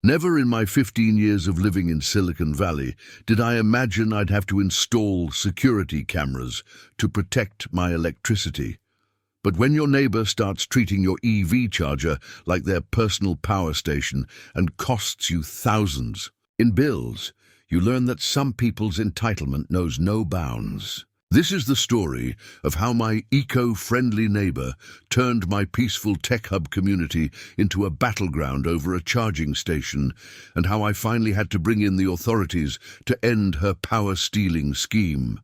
Never in my 15 years of living in Silicon Valley did I imagine I'd have to install security cameras to protect my electricity. But when your neighbor starts treating your EV charger like their personal power station and costs you thousands in bills, you learn that some people's entitlement knows no bounds. This is the story of how my eco-friendly neighbor turned my peaceful tech hub community into a battleground over a charging station, and how I finally had to bring in the authorities to end her power-stealing scheme.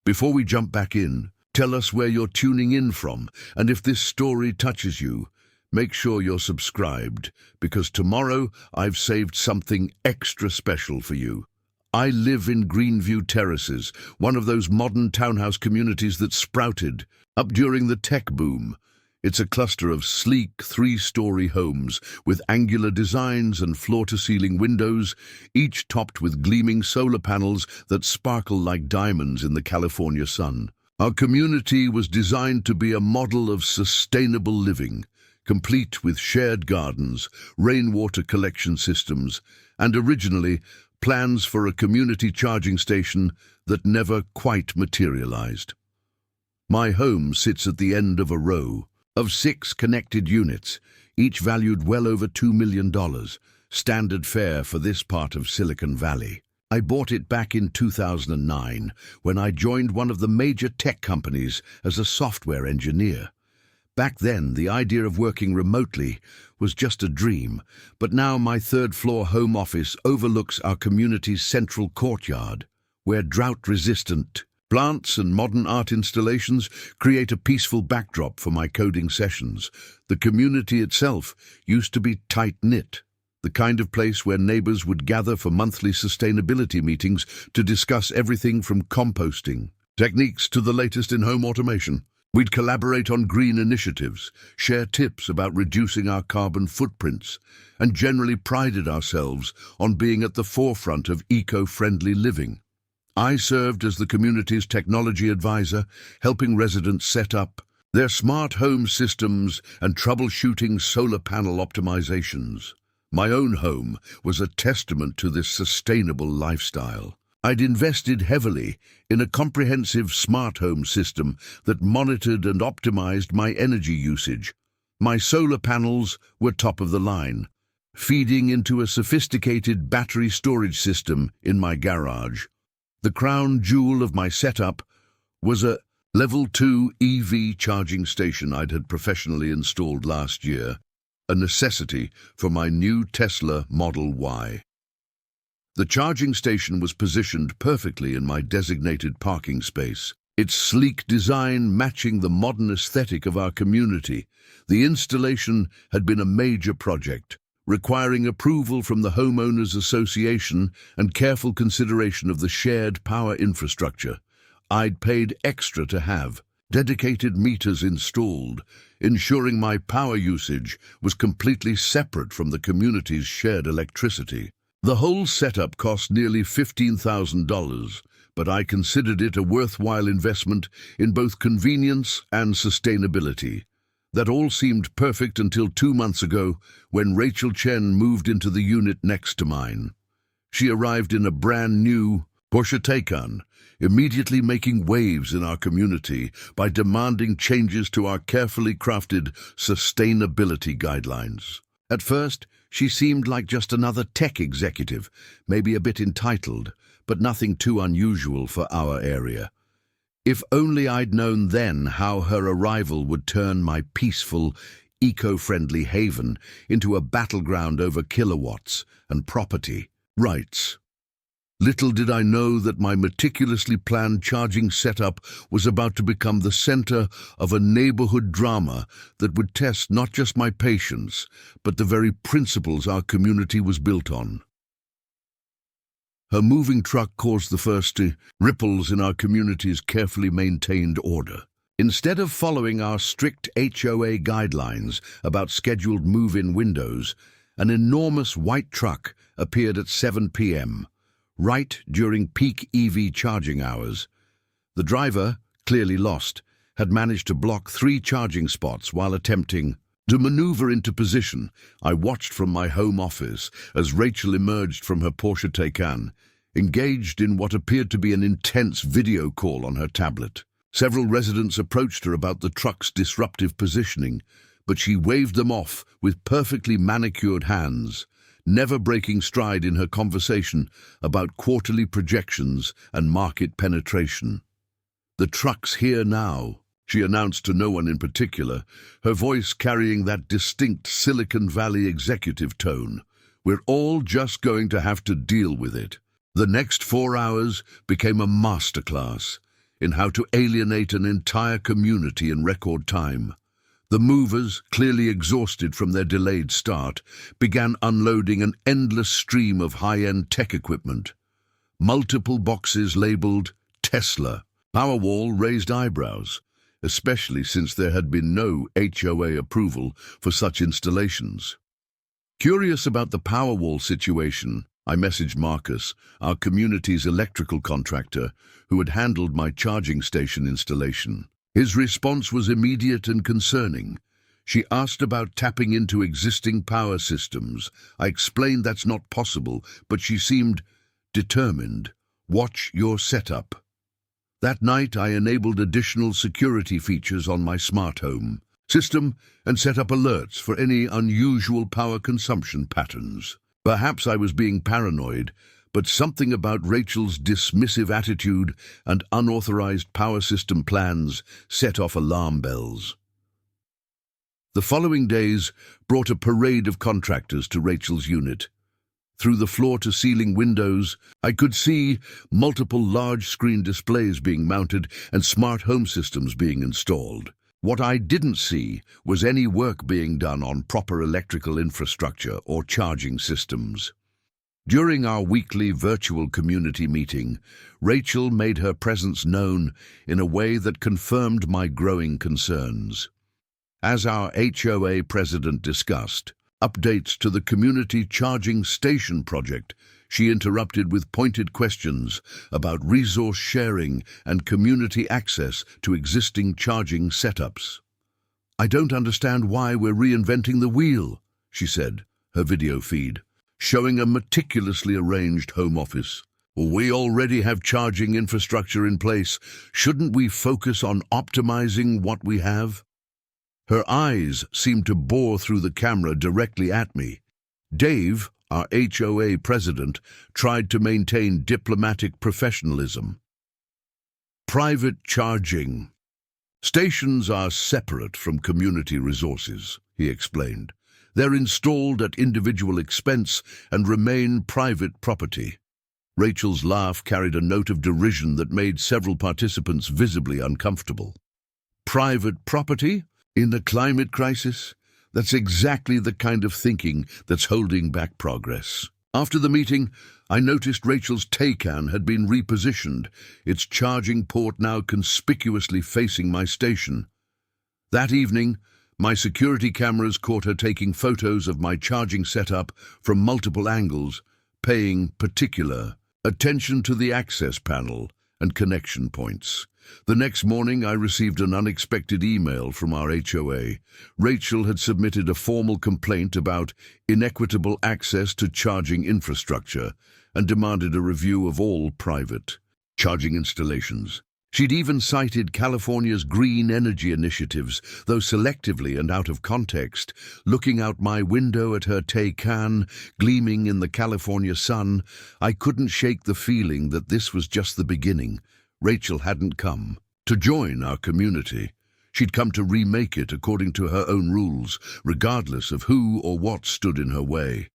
Before we jump back in, tell us where you're tuning in from, and if this story touches you, make sure you're subscribed, because tomorrow I've saved something extra special for you. I live in GreenView Terraces, one of those modern townhouse communities that sprouted up during the tech boom. It's a cluster of sleek three-story homes with angular designs and floor-to-ceiling windows, each topped with gleaming solar panels that sparkle like diamonds in the California sun. Our community was designed to be a model of sustainable living, complete with shared gardens, rainwater collection systems, and originally plans for a community charging station that never quite materialized. My home sits at the end of a row of 6 connected units, each valued well over $2 million, standard fare for this part of Silicon Valley. I bought it back in 2009 when I joined one of the major tech companies as a software engineer. Back then, the idea of working remotely was just a dream, but now my third-floor home office overlooks our community's central courtyard, where drought-resistant plants and modern art installations create a peaceful backdrop for my coding sessions. The community itself used to be tight-knit, the kind of place where neighbors would gather for monthly sustainability meetings to discuss everything from composting techniques to the latest in home automation. We'd collaborate on green initiatives, share tips about reducing our carbon footprints, and generally prided ourselves on being at the forefront of eco-friendly living. I served as the community's technology advisor, helping residents set up their smart home systems and troubleshooting solar panel optimizations. My own home was a testament to this sustainable lifestyle. I'd invested heavily in a comprehensive smart home system that monitored and optimized my energy usage. My solar panels were top of the line, feeding into a sophisticated battery storage system in my garage. The crown jewel of my setup was a Level 2 EV charging station I'd had professionally installed last year, a necessity for my new Tesla Model Y. The charging station was positioned perfectly in my designated parking space, its sleek design matching the modern aesthetic of our community. The installation had been a major project, requiring approval from the Homeowners Association and careful consideration of the shared power infrastructure. I'd paid extra to have dedicated meters installed, ensuring my power usage was completely separate from the community's shared electricity. The whole setup cost nearly $15,000, but I considered it a worthwhile investment in both convenience and sustainability. That all seemed perfect until 2 months ago, when Rachel Chen moved into the unit next to mine. She arrived in a brand new Porsche Taycan, immediately making waves in our community by demanding changes to our carefully crafted sustainability guidelines. At first, she seemed like just another tech executive, maybe a bit entitled, but nothing too unusual for our area. If only I'd known then how her arrival would turn my peaceful, eco-friendly haven into a battleground over kilowatts and property rights. Little did I know that my meticulously planned charging setup was about to become the center of a neighborhood drama that would test not just my patience, but the very principles our community was built on. Her moving truck caused the first ripples in our community's carefully maintained order. Instead of following our strict HOA guidelines about scheduled move-in windows, an enormous white truck appeared at 7 p.m., right during peak EV charging hours. The driver, clearly lost, had managed to block 3 charging spots while attempting To maneuver into position, I watched from my home office as Rachel emerged from her Porsche Taycan, engaged in what appeared to be an intense video call on her tablet. Several residents approached her about the truck's disruptive positioning, but she waved them off with perfectly manicured hands, never breaking stride in her conversation about quarterly projections and market penetration. "The truck's here now," she announced to no one in particular, her voice carrying that distinct Silicon Valley executive tone. "We're all just going to have to deal with it." The next 4 hours became a masterclass in how to alienate an entire community in record time. The movers, clearly exhausted from their delayed start, began unloading an endless stream of high-end tech equipment. Multiple boxes labeled Tesla. Powerwall raised eyebrows, especially since there had been no HOA approval for such installations. Curious about the Powerwall situation, I messaged Marcus, our community's electrical contractor, who had handled my charging station installation. His response was immediate and concerning. She asked about tapping into existing power systems. I explained that's not possible, but she seemed determined. "Watch your setup." That night, I enabled additional security features on my smart home system and set up alerts for any unusual power consumption patterns. Perhaps I was being paranoid, but something about Rachel's dismissive attitude and unauthorized power system plans set off alarm bells. The following days brought a parade of contractors to Rachel's unit. Through the floor-to-ceiling windows, I could see multiple large-screen displays being mounted and smart home systems being installed. What I didn't see was any work being done on proper electrical infrastructure or charging systems. During our weekly virtual community meeting, Rachel made her presence known in a way that confirmed my growing concerns. As our HOA president discussed updates to the community charging station project, she interrupted with pointed questions about resource sharing and community access to existing charging setups. "I don't understand why we're reinventing the wheel," she said, her video feed showing a meticulously arranged home office. "We already have charging infrastructure in place. Shouldn't we focus on optimizing what we have?" Her eyes seemed to bore through the camera directly at me. Dave, our HOA president, tried to maintain diplomatic professionalism. "Private charging stations are separate from community resources," he explained. "They're installed at individual expense and remain private property." Rachel's laugh carried a note of derision that made several participants visibly uncomfortable. "Private property? In the climate crisis? That's exactly the kind of thinking that's holding back progress." After the meeting, I noticed Rachel's Taycan had been repositioned, its charging port now conspicuously facing my station. That evening, my security cameras caught her taking photos of my charging setup from multiple angles, paying particular attention to the access panel and connection points. The next morning, I received an unexpected email from our HOA. Rachel had submitted a formal complaint about inequitable access to charging infrastructure and demanded a review of all private charging installations. She'd even cited California's green energy initiatives, though selectively and out of context. Looking out my window at her Taycan, gleaming in the California sun, I couldn't shake the feeling that this was just the beginning. Rachel hadn't come to join our community. She'd come to remake it according to her own rules, regardless of who or what stood in her way.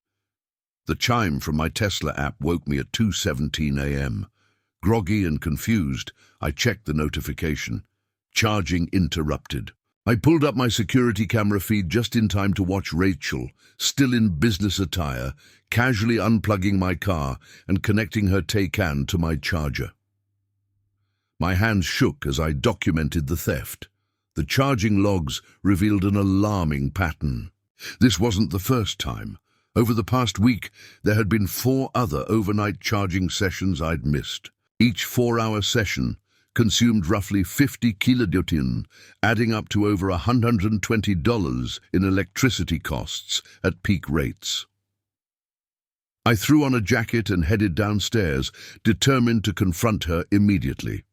The chime from my Tesla app woke me at 2:17 a.m. Groggy and confused, I checked the notification. Charging interrupted. I pulled up my security camera feed just in time to watch Rachel, still in business attire, casually unplugging my car and connecting her Taycan to my charger. My hands shook as I documented the theft. The charging logs revealed an alarming pattern. This wasn't the first time. Over the past week, there had been 4 other overnight charging sessions I'd missed. Each 4-hour session consumed roughly 50 kilodalton, adding up to over $120 in electricity costs at peak rates. I threw on a jacket and headed downstairs, determined to confront her immediately.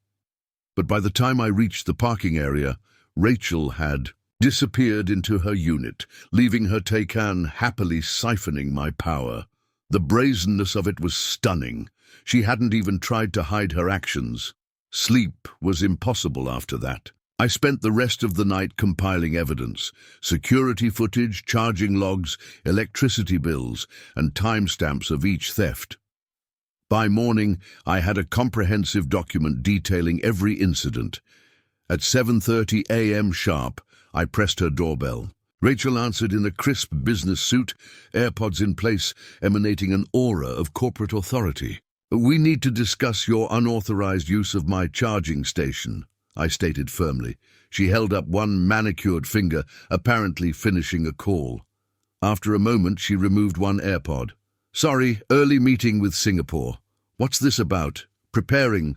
But by the time I reached the parking area, Rachel had disappeared into her unit, leaving her Taycan happily siphoning my power. The brazenness of it was stunning. She hadn't even tried to hide her actions. Sleep was impossible after that. I spent the rest of the night compiling evidence, security footage, charging logs, electricity bills, and timestamps of each theft. By morning, I had a comprehensive document detailing every incident. At 7:30 a.m. sharp, I pressed her doorbell. Rachel answered in a crisp business suit, AirPods in place, emanating an aura of corporate authority. "We need to discuss your unauthorized use of my charging station," I stated firmly. She held up one manicured finger, apparently finishing a call. After a moment, she removed one AirPod. "Sorry, early meeting with Singapore. What's this about? Preparing."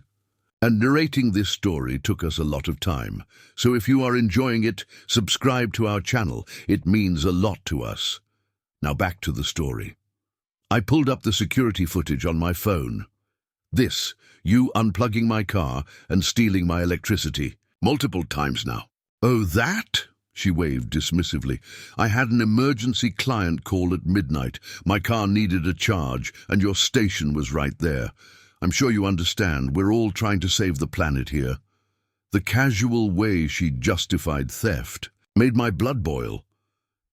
And narrating this story took us a lot of time. So if you are enjoying it, subscribe to our channel. It means a lot to us. Now back to the story. I pulled up the security footage on my phone. This, you unplugging my car and stealing my electricity. Multiple times now. "Oh, that?" She waved dismissively. "I had an emergency client call at midnight. My car needed a charge, and your station was right there. I'm sure you understand, we're all trying to save the planet here." The casual way she justified theft made my blood boil.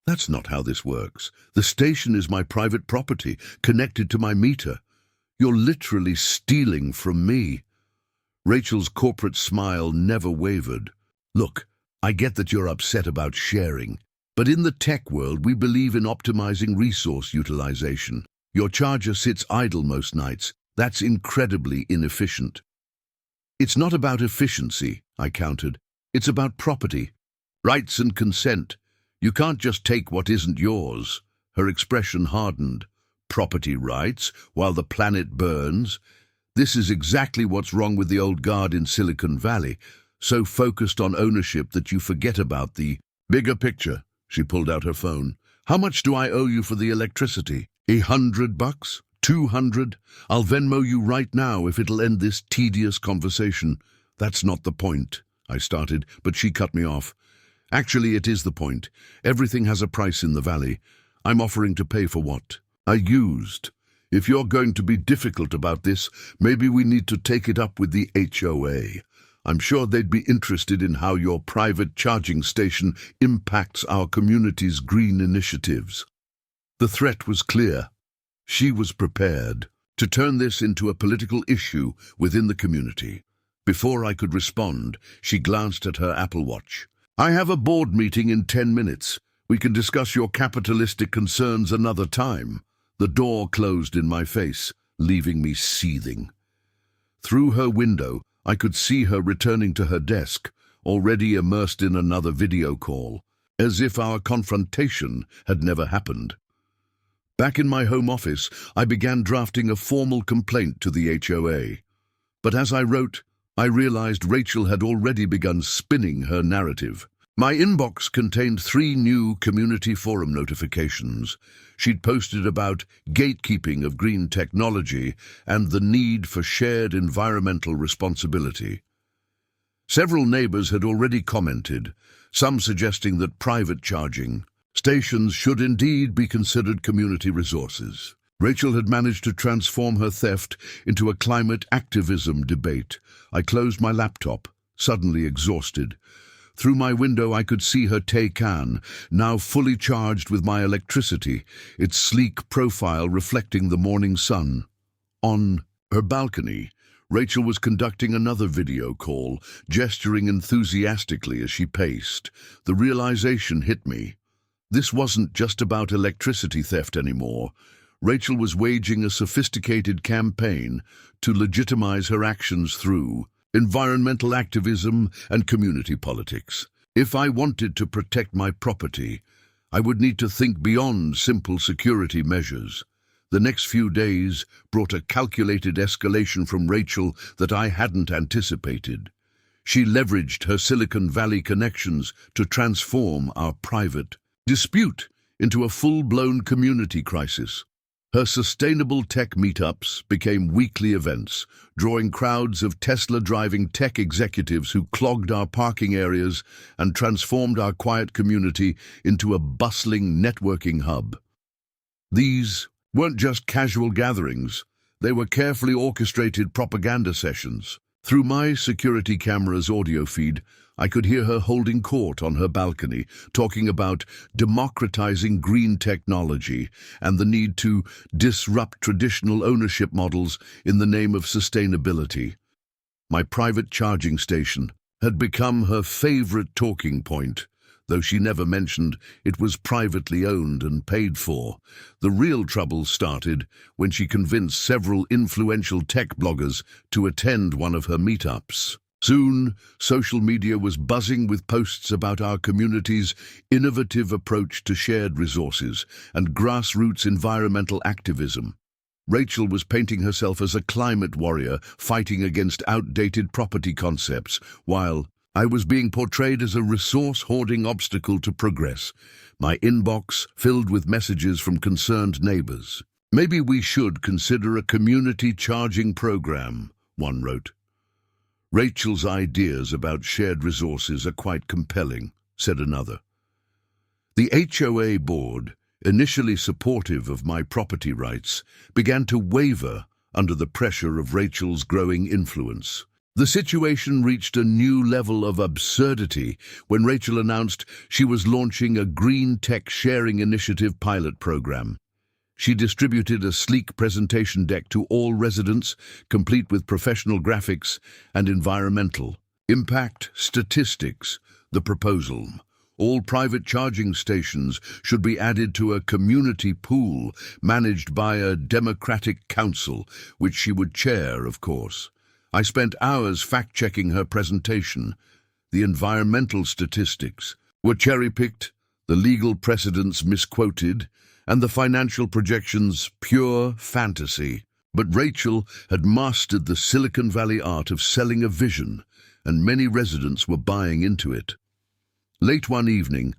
That's not how this works. The station is my private property, connected to my meter. You're literally stealing from me. Rachel's corporate smile never wavered. "Look, I get that you're upset about sharing, but in the tech world we believe in optimizing resource utilization. Your charger sits idle most nights. That's incredibly inefficient." "It's not about efficiency," I countered. "It's about property, rights and consent. You can't just take what isn't yours." Her expression hardened. "Property rights while the planet burns? This is exactly what's wrong with the old guard in Silicon Valley, so focused on ownership that you forget about the bigger picture." She pulled out her phone. "How much do I owe you for the electricity? $100? 200? I'll Venmo you right now if it'll end this tedious conversation." "That's not the point," I started, but she cut me off. "Actually, it is the point. Everything has a price in the valley. I'm offering to pay for what I used. If you're going to be difficult about this, maybe we need to take it up with the HOA. I'm sure they'd be interested in how your private charging station impacts our community's green initiatives." The threat was clear. She was prepared to turn this into a political issue within the community. Before I could respond, she glanced at her Apple Watch. "I have a board meeting in 10 minutes. We can discuss your capitalistic concerns another time." The door closed in my face, leaving me seething. Through her window, I could see her returning to her desk, already immersed in another video call, as if our confrontation had never happened. Back in my home office, I began drafting a formal complaint to the HOA. But as I wrote, I realized Rachel had already begun spinning her narrative. My inbox contained 3 new community forum notifications. She'd posted about gatekeeping of green technology and the need for shared environmental responsibility. Several neighbors had already commented, some suggesting that private charging stations should indeed be considered community resources. Rachel had managed to transform her theft into a climate activism debate. I closed my laptop, suddenly exhausted. Through my window I could see her Taycan, now fully charged with my electricity, its sleek profile reflecting the morning sun. On her balcony, Rachel was conducting another video call, gesturing enthusiastically as she paced. The realization hit me. This wasn't just about electricity theft anymore. Rachel was waging a sophisticated campaign to legitimize her actions through environmental activism and community politics. If I wanted to protect my property, I would need to think beyond simple security measures. The next few days brought a calculated escalation from Rachel that I hadn't anticipated. She leveraged her Silicon Valley connections to transform our private dispute into a full-blown community crisis. Her sustainable tech meetups became weekly events, drawing crowds of Tesla-driving tech executives who clogged our parking areas and transformed our quiet community into a bustling networking hub. These weren't just casual gatherings, they were carefully orchestrated propaganda sessions. Through my security camera's audio feed, I could hear her holding court on her balcony, talking about democratizing green technology and the need to disrupt traditional ownership models in the name of sustainability. My private charging station had become her favorite talking point, though she never mentioned it was privately owned and paid for. The real trouble started when she convinced several influential tech bloggers to attend one of her meetups. Soon, social media was buzzing with posts about our community's innovative approach to shared resources and grassroots environmental activism. Rachel was painting herself as a climate warrior fighting against outdated property concepts, while I was being portrayed as a resource-hoarding obstacle to progress, my inbox filled with messages from concerned neighbors. "Maybe we should consider a community charging program," one wrote. "Rachel's ideas about shared resources are quite compelling," said another. The HOA board, initially supportive of my property rights, began to waver under the pressure of Rachel's growing influence. The situation reached a new level of absurdity when Rachel announced she was launching a green tech sharing initiative pilot program. She distributed a sleek presentation deck to all residents, complete with professional graphics and environmental impact statistics. The proposal: all private charging stations should be added to a community pool managed by a democratic council, which she would chair, of course. I spent hours fact-checking her presentation. The environmental statistics were cherry-picked, the legal precedents misquoted, and the financial projections pure fantasy. But Rachel had mastered the Silicon Valley art of selling a vision, and many residents were buying into it. Late one evening,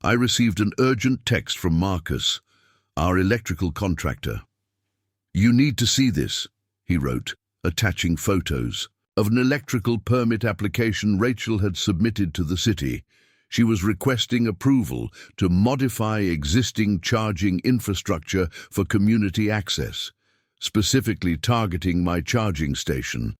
I received an urgent text from Marcus, our electrical contractor. "You need to see this," he wrote, attaching photos of an electrical permit application Rachel had submitted to the city. She was requesting approval to modify existing charging infrastructure for community access, specifically targeting my charging station.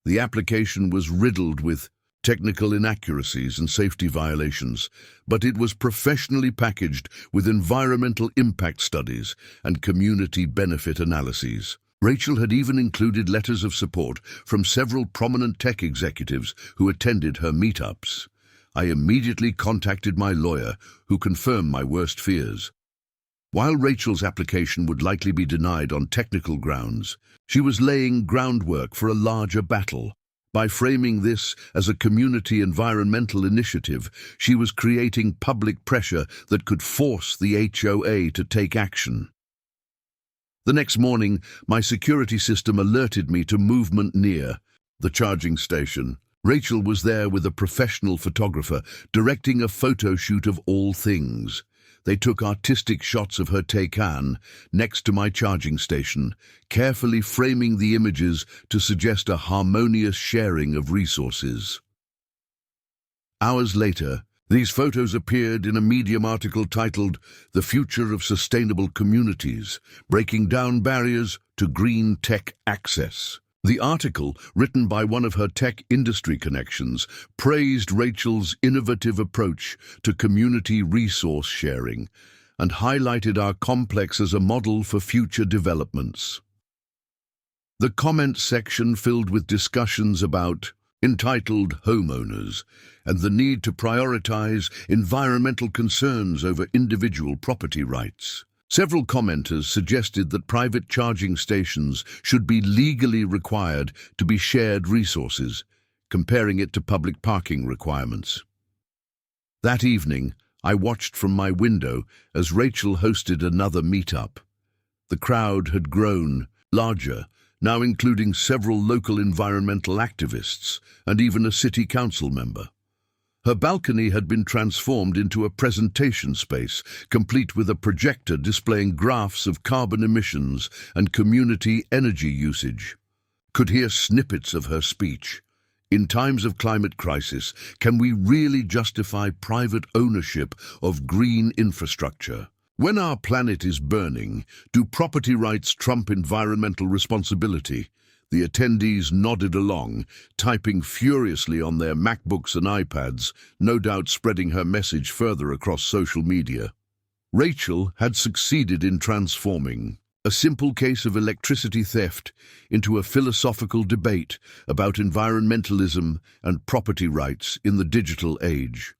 The application was riddled with technical inaccuracies and safety violations, but it was professionally packaged with environmental impact studies and community benefit analyses. Rachel had even included letters of support from several prominent tech executives who attended her meetups. I immediately contacted my lawyer, who confirmed my worst fears. While Rachel's application would likely be denied on technical grounds, she was laying groundwork for a larger battle. By framing this as a community environmental initiative, she was creating public pressure that could force the HOA to take action. The next morning, my security system alerted me to movement near the charging station. Rachel was there with a professional photographer, directing a photo shoot of all things. They took artistic shots of her Taycan next to my charging station, carefully framing the images to suggest a harmonious sharing of resources. Hours later, these photos appeared in a Medium article titled "The Future of Sustainable Communities, Breaking Down Barriers to Green Tech Access." The article, written by one of her tech industry connections, praised Rachel's innovative approach to community resource sharing and highlighted our complex as a model for future developments. The comment section filled with discussions about entitled homeowners and the need to prioritize environmental concerns over individual property rights. Several commenters suggested that private charging stations should be legally required to be shared resources, comparing it to public parking requirements. That evening, I watched from my window as Rachel hosted another meetup. The crowd had grown larger, now including several local environmental activists and even a city council member. Her balcony had been transformed into a presentation space, complete with a projector displaying graphs of carbon emissions and community energy usage. Could hear snippets of her speech. In times of climate crisis, can we really justify private ownership of green infrastructure? When our planet is burning, do property rights trump environmental responsibility? The attendees nodded along, typing furiously on their MacBooks and iPads, no doubt spreading her message further across social media. Rachel had succeeded in transforming a simple case of electricity theft into a philosophical debate about environmentalism and property rights in the digital age.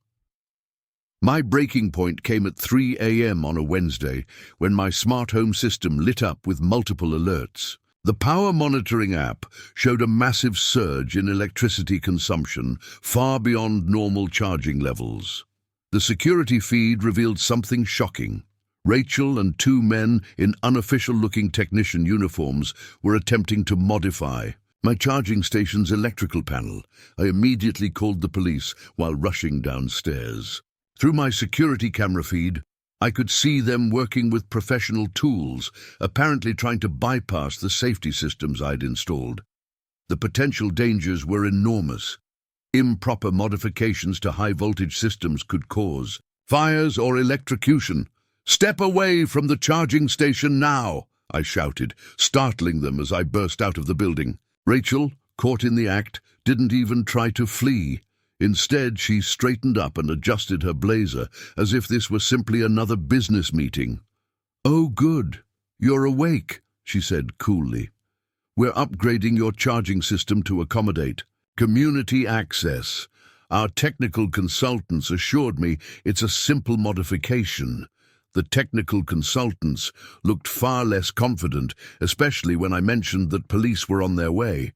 My breaking point came at 3 a.m. on a Wednesday when my smart home system lit up with multiple alerts. The power monitoring app showed a massive surge in electricity consumption far beyond normal charging levels. The security feed revealed something shocking. Rachel and two men in unofficial-looking technician uniforms were attempting to modify my charging station's electrical panel. I immediately called the police while rushing downstairs. Through my security camera feed, I could see them working with professional tools, apparently trying to bypass the safety systems I'd installed. The potential dangers were enormous. Improper modifications to high-voltage systems could cause fires or electrocution. "Step away from the charging station now!" I shouted, startling them as I burst out of the building. Rachel, caught in the act, didn't even try to flee. Instead, she straightened up and adjusted her blazer as if this were simply another business meeting. "Oh, good. You're awake," she said coolly. "We're upgrading your charging system to accommodate community access. Our technical consultants assured me it's a simple modification." The technical consultants looked far less confident, especially when I mentioned that police were on their way.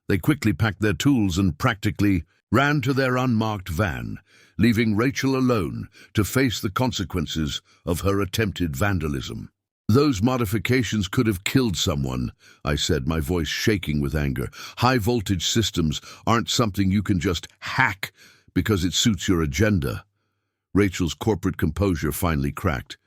They quickly packed their tools and practically ran to their unmarked van, leaving Rachel alone to face the consequences of her attempted vandalism. "Those modifications could have killed someone," I said, my voice shaking with anger. "High-voltage systems aren't something you can just hack because it suits your agenda." Rachel's corporate composure finally cracked.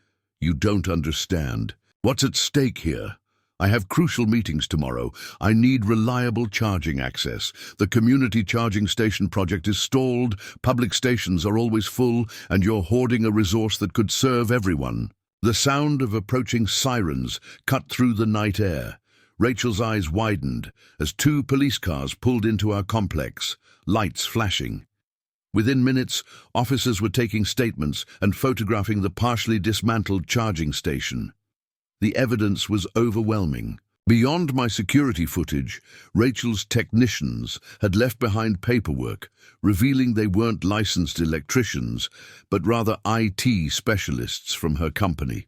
"You don't understand. What's at stake here? I have crucial meetings tomorrow. I need reliable charging access. The community charging station project is stalled, public stations are always full, and you're hoarding a resource that could serve everyone." The sound of approaching sirens cut through the night air. Rachel's eyes widened as two police cars pulled into our complex, lights flashing. Within minutes, officers were taking statements and photographing the partially dismantled charging station. The evidence was overwhelming. Beyond my security footage, Rachel's technicians had left behind paperwork, revealing they weren't licensed electricians, but rather IT specialists from her company.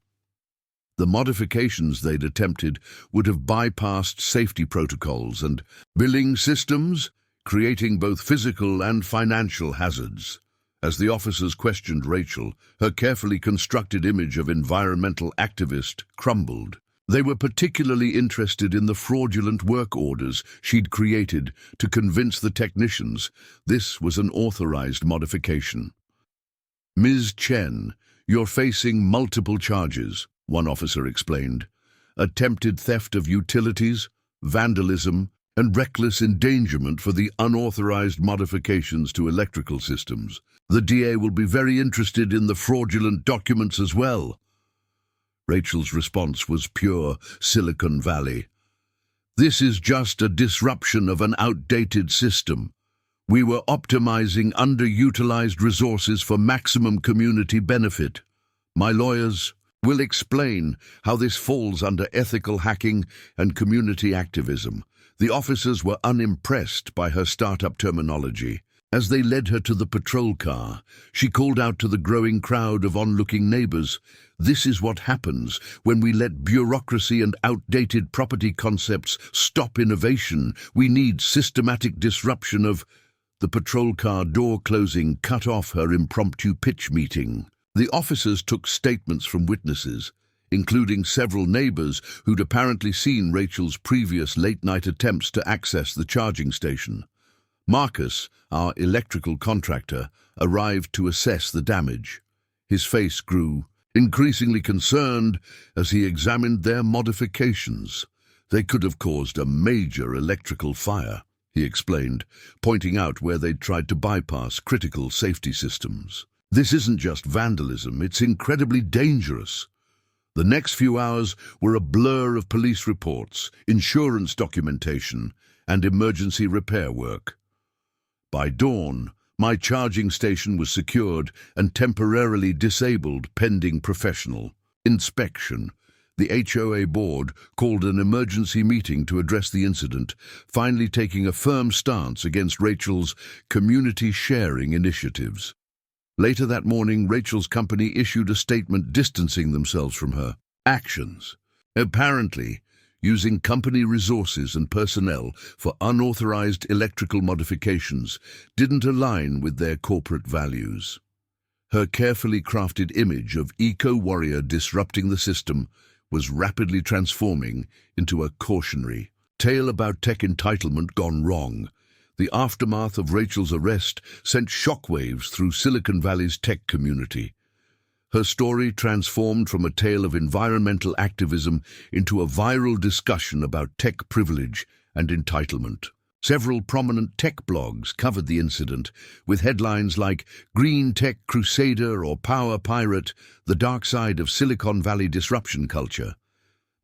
The modifications they'd attempted would have bypassed safety protocols and billing systems, creating both physical and financial hazards. As the officers questioned Rachel, her carefully constructed image of environmental activist crumbled. They were particularly interested in the fraudulent work orders she'd created to convince the technicians this was an authorized modification. "Ms. Chen, you're facing multiple charges," one officer explained. "Attempted theft of utilities, vandalism, and reckless endangerment for the unauthorized modifications to electrical systems. The DA will be very interested in the fraudulent documents as well." Rachel's response was pure Silicon Valley. "This is just a disruption of an outdated system. We were optimizing underutilized resources for maximum community benefit. My lawyers will explain how this falls under ethical hacking and community activism." The officers were unimpressed by her startup terminology. As they led her to the patrol car, she called out to the growing crowd of onlooking neighbors, "This is what happens when we let bureaucracy and outdated property concepts stop innovation. We need systematic disruption of—" The patrol car door closing cut off her impromptu pitch meeting. The officers took statements from witnesses, including several neighbors who'd apparently seen Rachel's previous late-night attempts to access the charging station. Marcus, our electrical contractor, arrived to assess the damage. His face grew increasingly concerned as he examined their modifications. They could have caused a major electrical fire, he explained, pointing out where they'd tried to bypass critical safety systems. This isn't just vandalism, it's incredibly dangerous. The next few hours were a blur of police reports, insurance documentation, and emergency repair work. By dawn, my charging station was secured and temporarily disabled pending professional inspection. The HOA board called an emergency meeting to address the incident, finally taking a firm stance against Rachel's community sharing initiatives. Later that morning, Rachel's company issued a statement distancing themselves from her actions, apparently using company resources and personnel for unauthorized electrical modifications didn't align with their corporate values. Her carefully crafted image of eco-warrior disrupting the system was rapidly transforming into a cautionary tale about tech entitlement gone wrong. The aftermath of Rachel's arrest sent shockwaves through Silicon Valley's tech community. Her story transformed from a tale of environmental activism into a viral discussion about tech privilege and entitlement. Several prominent tech blogs covered the incident, with headlines like "Green Tech Crusader" or "Power Pirate, the Dark Side of Silicon Valley Disruption Culture."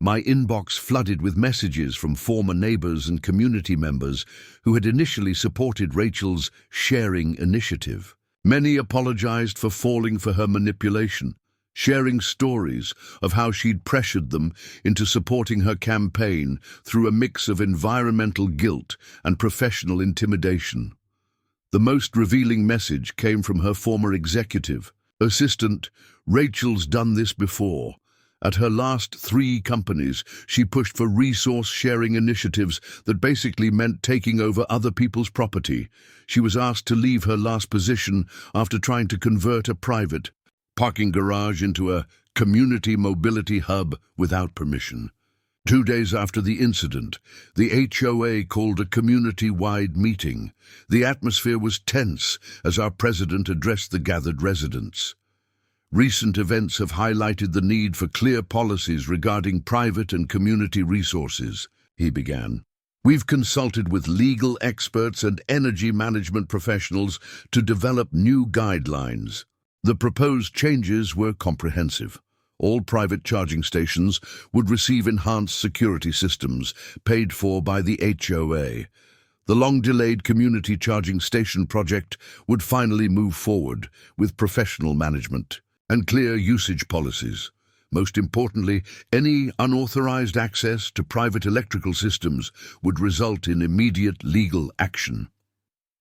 My inbox flooded with messages from former neighbors and community members who had initially supported Rachel's sharing initiative. Many apologized for falling for her manipulation, sharing stories of how she'd pressured them into supporting her campaign through a mix of environmental guilt and professional intimidation. The most revealing message came from her former executive assistant. "Rachel's done this before. At her last 3 companies, she pushed for resource-sharing initiatives that basically meant taking over other people's property. She was asked to leave her last position after trying to convert a private parking garage into a community mobility hub without permission." 2 days after the incident, the HOA called a community-wide meeting. The atmosphere was tense as our president addressed the gathered residents. "Recent events have highlighted the need for clear policies regarding private and community resources," he began. "We've consulted with legal experts and energy management professionals to develop new guidelines. The proposed changes were comprehensive. All private charging stations would receive enhanced security systems paid for by the HOA. The long-delayed community charging station project would finally move forward with professional management and clear usage policies. Most importantly, any unauthorized access to private electrical systems would result in immediate legal action."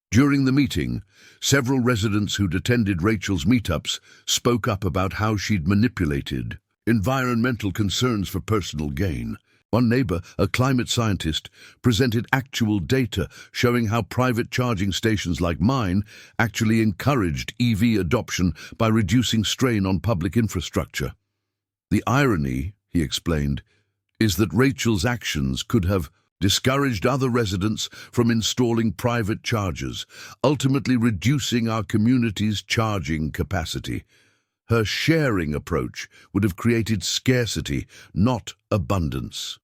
During the meeting, several residents who'd attended Rachel's meetups spoke up about how she'd manipulated environmental concerns for personal gain. One neighbor, a climate scientist, presented actual data showing how private charging stations like mine actually encouraged EV adoption by reducing strain on public infrastructure. "The irony," he explained, "is that Rachel's actions could have discouraged other residents from installing private chargers, ultimately reducing our community's charging capacity. Her sharing approach would have created scarcity, not abundance."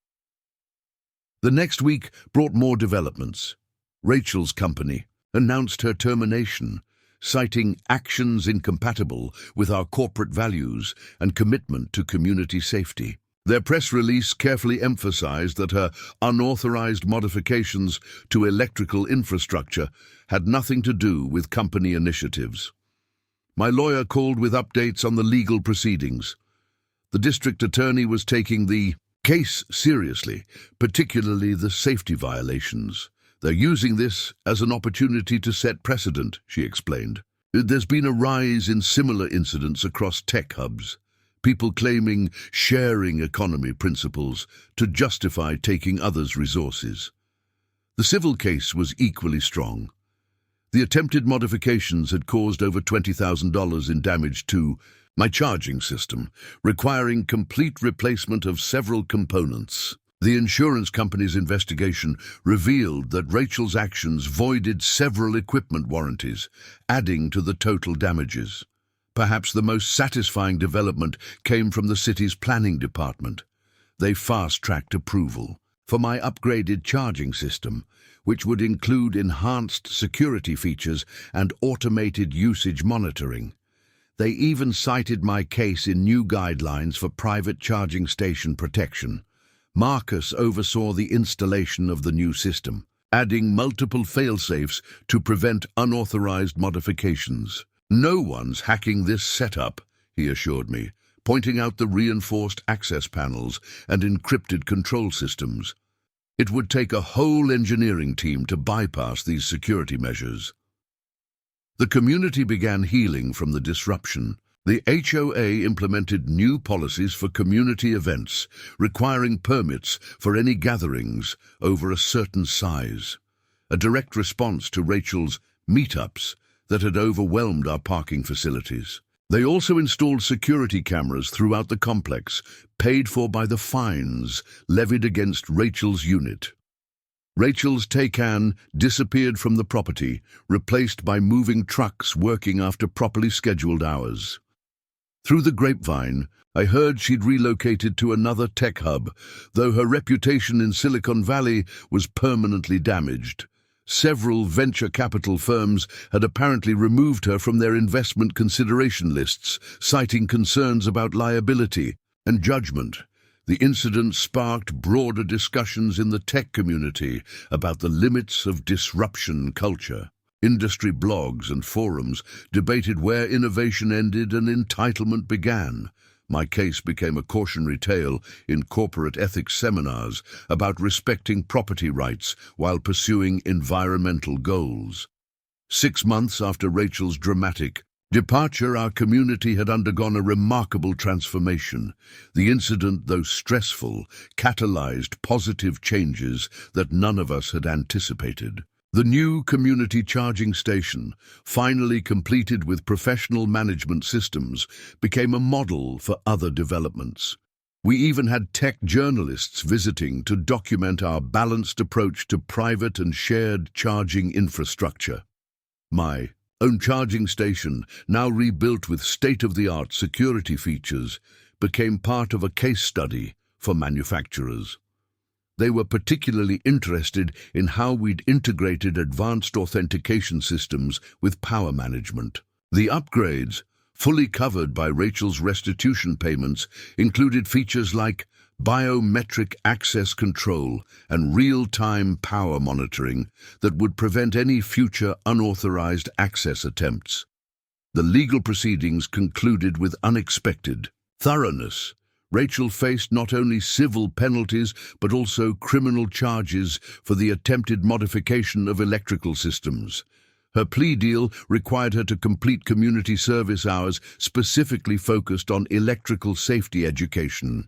The next week brought more developments. Rachel's company announced her termination, citing actions incompatible with our corporate values and commitment to community safety. Their press release carefully emphasized that her unauthorized modifications to electrical infrastructure had nothing to do with company initiatives. My lawyer called with updates on the legal proceedings. The district attorney was taking the case seriously, particularly the safety violations. "They're using this as an opportunity to set precedent," she explained. "There's been a rise in similar incidents across tech hubs, people claiming sharing economy principles to justify taking others' resources." The civil case was equally strong. The attempted modifications had caused over $20,000 in damage to my charging system, requiring complete replacement of several components. The insurance company's investigation revealed that Rachel's actions voided several equipment warranties, adding to the total damages. Perhaps the most satisfying development came from the city's planning department. They fast-tracked approval for my upgraded charging system, which would include enhanced security features and automated usage monitoring. They even cited my case in new guidelines for private charging station protection. Marcus oversaw the installation of the new system, adding multiple fail-safes to prevent unauthorized modifications. "No one's hacking this setup," he assured me, pointing out the reinforced access panels and encrypted control systems. It would take a whole engineering team to bypass these security measures. The community began healing from the disruption. The HOA implemented new policies for community events, requiring permits for any gatherings over a certain size, a direct response to Rachel's meetups that had overwhelmed our parking facilities. They also installed security cameras throughout the complex, paid for by the fines levied against Rachel's unit. Rachel's Taycan disappeared from the property, replaced by moving trucks working after properly scheduled hours. Through the grapevine, I heard she'd relocated to another tech hub, though her reputation in Silicon Valley was permanently damaged. Several venture capital firms had apparently removed her from their investment consideration lists, citing concerns about liability and judgment. The incident sparked broader discussions in the tech community about the limits of disruption culture. Industry blogs and forums debated where innovation ended and entitlement began. My case became a cautionary tale in corporate ethics seminars about respecting property rights while pursuing environmental goals. 6 months after Rachel's dramatic departure, our community had undergone a remarkable transformation. The incident, though stressful, catalyzed positive changes that none of us had anticipated. The new community charging station, finally completed with professional management systems, became a model for other developments. We even had tech journalists visiting to document our balanced approach to private and shared charging infrastructure. My own charging station, now rebuilt with state-of-the-art security features, became part of a case study for manufacturers. They were particularly interested in how we'd integrated advanced authentication systems with power management. The upgrades, fully covered by Rachel's restitution payments, included features like biometric access control and real-time power monitoring that would prevent any future unauthorized access attempts. The legal proceedings concluded with unexpected thoroughness. Rachel faced not only civil penalties but also criminal charges for the attempted modification of electrical systems. Her plea deal required her to complete community service hours specifically focused on electrical safety education,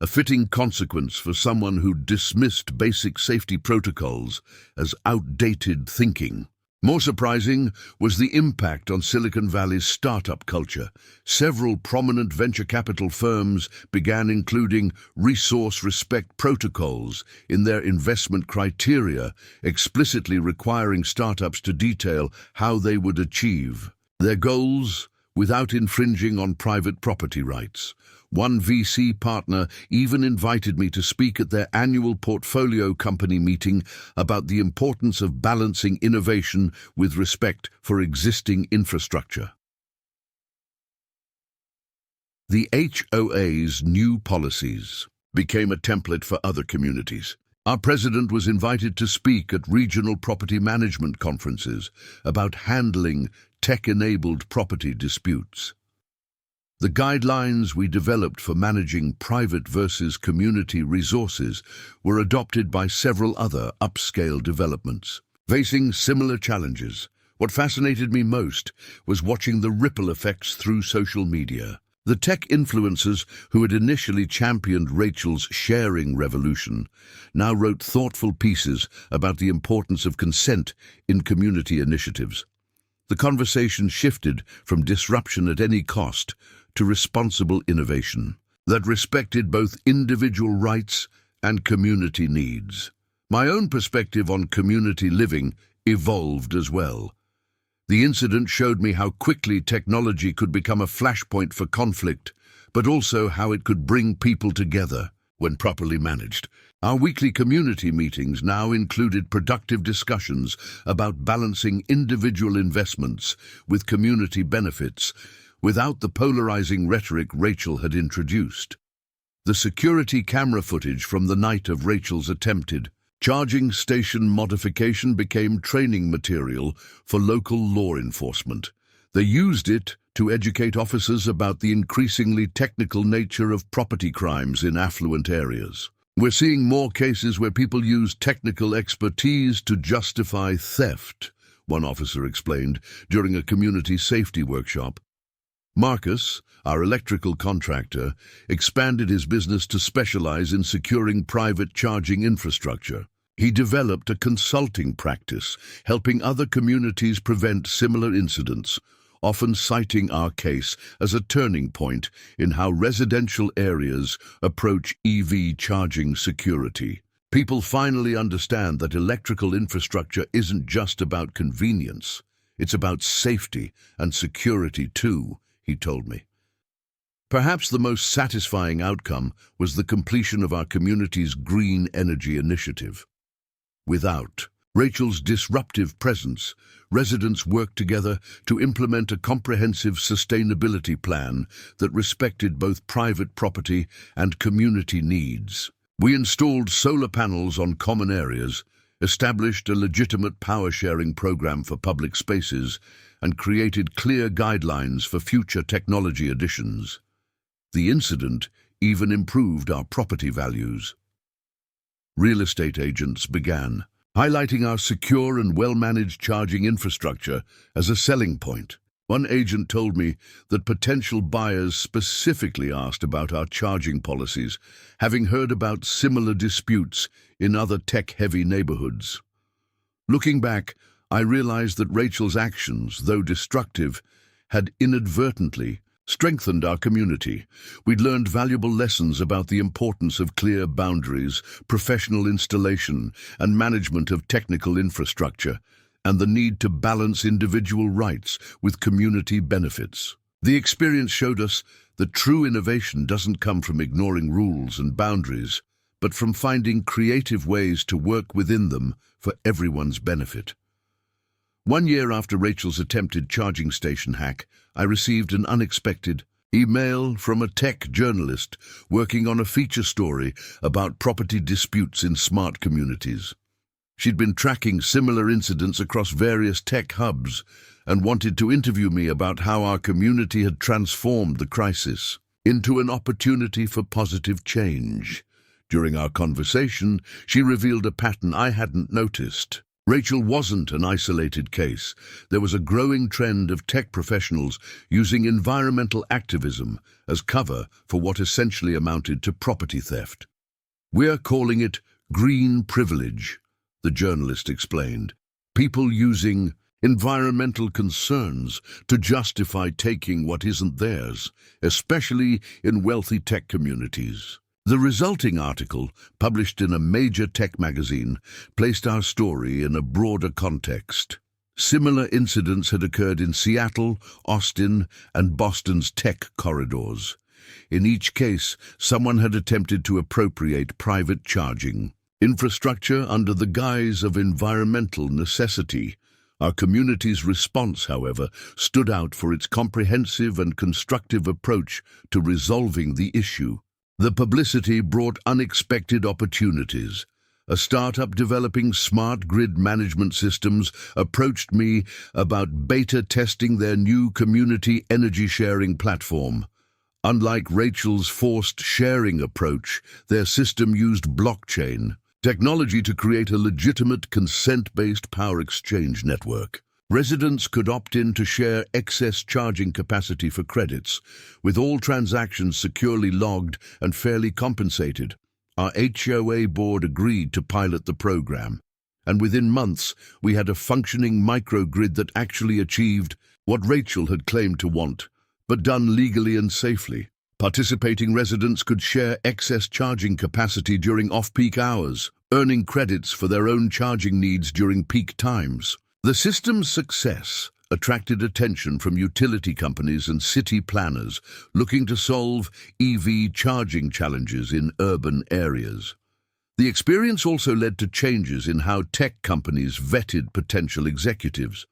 a fitting consequence for someone who dismissed basic safety protocols as outdated thinking. More surprising was the impact on Silicon Valley's startup culture. Several prominent venture capital firms began including resource respect protocols in their investment criteria, explicitly requiring startups to detail how they would achieve their goals without infringing on private property rights. One VC partner even invited me to speak at their annual portfolio company meeting about the importance of balancing innovation with respect for existing infrastructure. The HOA's new policies became a template for other communities. Our president was invited to speak at regional property management conferences about handling tech-enabled property disputes. The guidelines we developed for managing private versus community resources were adopted by several other upscale developments. Facing similar challenges, what fascinated me most was watching the ripple effects through social media. The tech influencers who had initially championed Rachel's sharing revolution now wrote thoughtful pieces about the importance of consent in community initiatives. The conversation shifted from disruption at any cost to responsible innovation that respected both individual rights and community needs. My own perspective on community living evolved as well. The incident showed me how quickly technology could become a flashpoint for conflict, but also how it could bring people together when properly managed. Our weekly community meetings now included productive discussions about balancing individual investments with community benefits without the polarizing rhetoric Rachel had introduced. The security camera footage from the night of Rachel's attempted charging station modification became training material for local law enforcement. They used it to educate officers about the increasingly technical nature of property crimes in affluent areas. We're seeing more cases where people use technical expertise to justify theft, one officer explained during a community safety workshop. Marcus, our electrical contractor, expanded his business to specialize in securing private charging infrastructure. He developed a consulting practice, helping other communities prevent similar incidents, often citing our case as a turning point in how residential areas approach EV charging security. People finally understand that electrical infrastructure isn't just about convenience, it's about safety and security too, he told me. Perhaps the most satisfying outcome was the completion of our community's green energy initiative. Without Rachel's disruptive presence, residents worked together to implement a comprehensive sustainability plan that respected both private property and community needs. We installed solar panels on common areas, established a legitimate power-sharing program for public spaces, and created clear guidelines for future technology additions. The incident even improved our property values. Real estate agents began highlighting our secure and well-managed charging infrastructure as a selling point. One agent told me that potential buyers specifically asked about our charging policies, having heard about similar disputes in other tech-heavy neighborhoods. Looking back, I realized that Rachel's actions, though destructive, had inadvertently strengthened our community. We'd learned valuable lessons about the importance of clear boundaries, professional installation, and management of technical infrastructure, and the need to balance individual rights with community benefits. The experience showed us that true innovation doesn't come from ignoring rules and boundaries, but from finding creative ways to work within them for everyone's benefit. 1 year after Rachel's attempted charging station hack, I received an unexpected email from a tech journalist working on a feature story about property disputes in smart communities. She'd been tracking similar incidents across various tech hubs and wanted to interview me about how our community had transformed the crisis into an opportunity for positive change. During our conversation, she revealed a pattern I hadn't noticed. Rachel wasn't an isolated case. There was a growing trend of tech professionals using environmental activism as cover for what essentially amounted to property theft. "We're calling it green privilege," the journalist explained. People using environmental concerns to justify taking what isn't theirs, especially in wealthy tech communities. The resulting article, published in a major tech magazine, placed our story in a broader context. Similar incidents had occurred in Seattle, Austin, and Boston's tech corridors. In each case, someone had attempted to appropriate private charging infrastructure under the guise of environmental necessity. Our community's response, however, stood out for its comprehensive and constructive approach to resolving the issue. The publicity brought unexpected opportunities. A startup developing smart grid management systems approached me about beta testing their new community energy sharing platform. Unlike Rachel's forced sharing approach, their system used blockchain technology to create a legitimate consent-based power exchange network. Residents could opt in to share excess charging capacity for credits, with all transactions securely logged and fairly compensated. Our HOA board agreed to pilot the program, and within months we had a functioning microgrid that actually achieved what Rachel had claimed to want: but done legally and safely. Participating residents could share excess charging capacity during off-peak hours, earning credits for their own charging needs during peak times. The system's success attracted attention from utility companies and city planners looking to solve EV charging challenges in urban areas. The experience also led to changes in how tech companies vetted potential executives.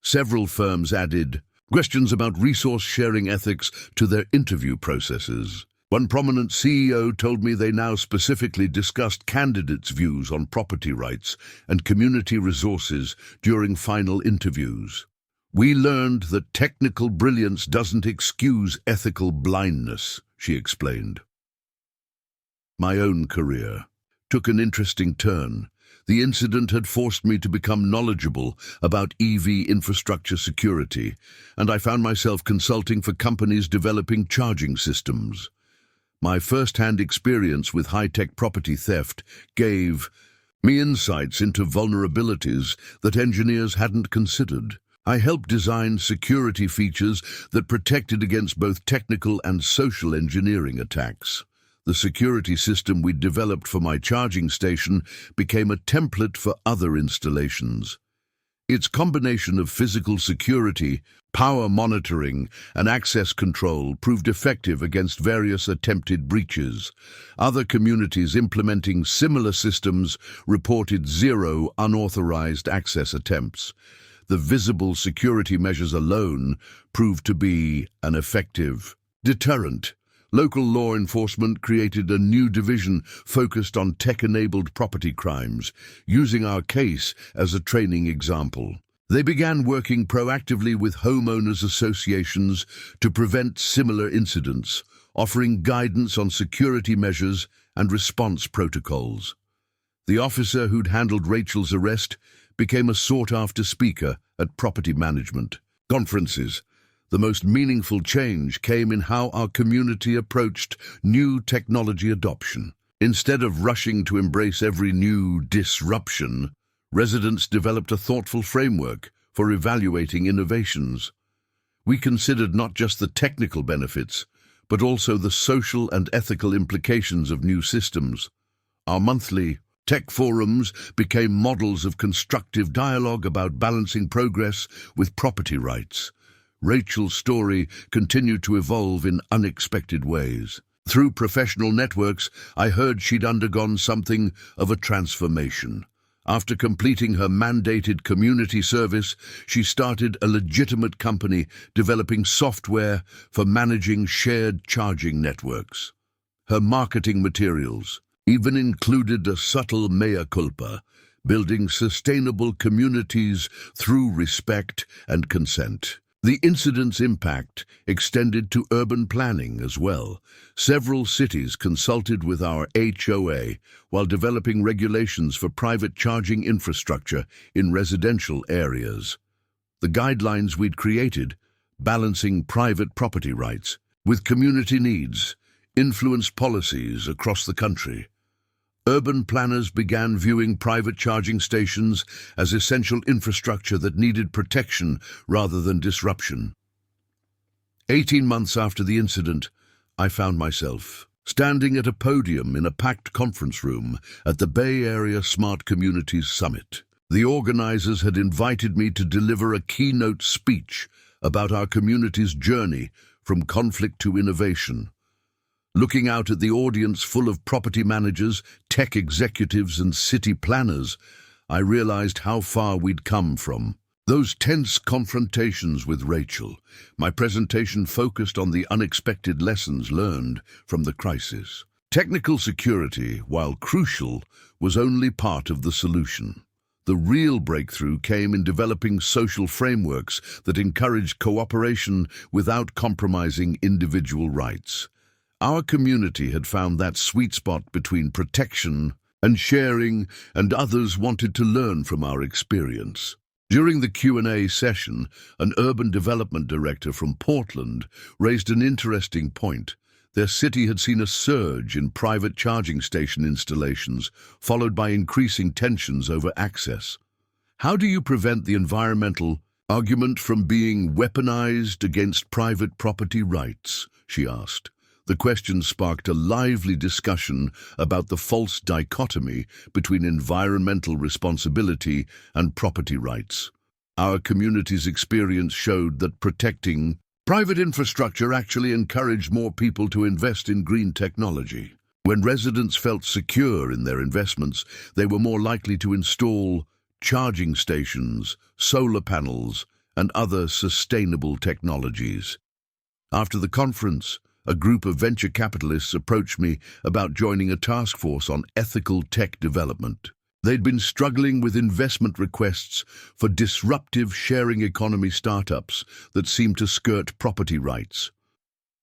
Several firms added questions about resource-sharing ethics to their interview processes. One prominent CEO told me they now specifically discussed candidates' views on property rights and community resources during final interviews. "We learned that technical brilliance doesn't excuse ethical blindness," she explained. My own career took an interesting turn. The incident had forced me to become knowledgeable about EV infrastructure security, and I found myself consulting for companies developing charging systems. My first-hand experience with high-tech property theft gave me insights into vulnerabilities that engineers hadn't considered. I helped design security features that protected against both technical and social engineering attacks. The security system we'd developed for my charging station became a template for other installations. Its combination of physical security, power monitoring, and access control proved effective against various attempted breaches. Other communities implementing similar systems reported 0 unauthorized access attempts. The visible security measures alone proved to be an effective deterrent. Local law enforcement created a new division focused on tech-enabled property crimes, using our case as a training example. They began working proactively with homeowners associations to prevent similar incidents, offering guidance on security measures and response protocols. The officer who'd handled Rachel's arrest became a sought-after speaker at property management conferences. The most meaningful change came in how our community approached new technology adoption. Instead of rushing to embrace every new disruption, residents developed a thoughtful framework for evaluating innovations. We considered not just the technical benefits, but also the social and ethical implications of new systems. Our monthly tech forums became models of constructive dialogue about balancing progress with property rights. Rachel's story continued to evolve in unexpected ways. Through professional networks, I heard she'd undergone something of a transformation. After completing her mandated community service, she started a legitimate company developing software for managing shared charging networks. Her marketing materials even included a subtle mea culpa, building sustainable communities through respect and consent. The incident's impact extended to urban planning as well. Several cities consulted with our HOA while developing regulations for private charging infrastructure in residential areas. The guidelines we'd created, balancing private property rights with community needs, influenced policies across the country. Urban planners began viewing private charging stations as essential infrastructure that needed protection rather than disruption. 18 months after the incident, I found myself standing at a podium in a packed conference room at the Bay Area Smart Communities Summit. The organizers had invited me to deliver a keynote speech about our community's journey from conflict to innovation. Looking out at the audience full of property managers, tech executives, and city planners, I realized how far we'd come from those tense confrontations with Rachel. My presentation focused on the unexpected lessons learned from the crisis. Technical security, while crucial, was only part of the solution. The real breakthrough came in developing social frameworks that encouraged cooperation without compromising individual rights. Our community had found that sweet spot between protection and sharing, and others wanted to learn from our experience. During the Q&A session, an urban development director from Portland raised an interesting point. Their city had seen a surge in private charging station installations, followed by increasing tensions over access. "How do you prevent the environmental Argument from being weaponized against private property rights, she asked. The question sparked a lively discussion about the false dichotomy between environmental responsibility and property rights. Our community's experience showed that protecting private infrastructure actually encouraged more people to invest in green technology. When residents felt secure in their investments, they were more likely to install charging stations, solar panels, and other sustainable technologies. After the conference, a group of venture capitalists approached me about joining a task force on ethical tech development. They'd been struggling with investment requests for disruptive sharing economy startups that seemed to skirt property rights.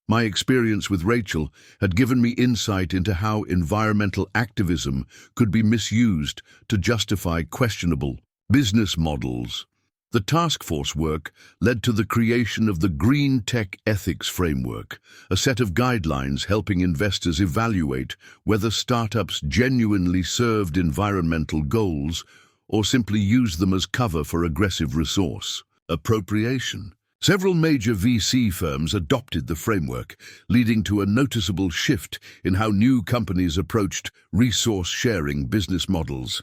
My experience with Rachel had given me insight into how environmental activism could be misused to justify questionable business models. The task force work led to the creation of the Green Tech Ethics Framework, a set of guidelines helping investors evaluate whether startups genuinely served environmental goals or simply used them as cover for aggressive resource appropriation. Several major VC firms adopted the framework, leading to a noticeable shift in how new companies approached resource-sharing business models.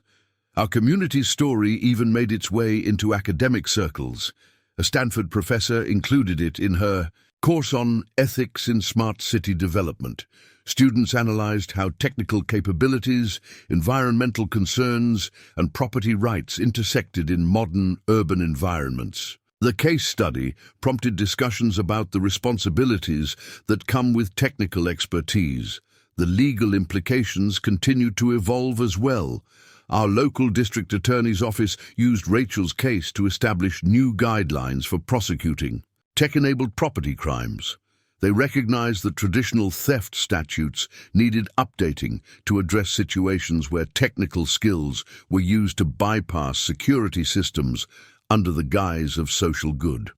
Our community's story even made its way into academic circles. A Stanford professor included it in her course on ethics in smart city development. Students analyzed how technical capabilities, environmental concerns, and property rights intersected in modern urban environments. The case study prompted discussions about the responsibilities that come with technical expertise. The legal implications continued to evolve as well. Our local district attorney's office used Rachel's case to establish new guidelines for prosecuting tech-enabled property crimes. They recognized that traditional theft statutes needed updating to address situations where technical skills were used to bypass security systems under the guise of social good.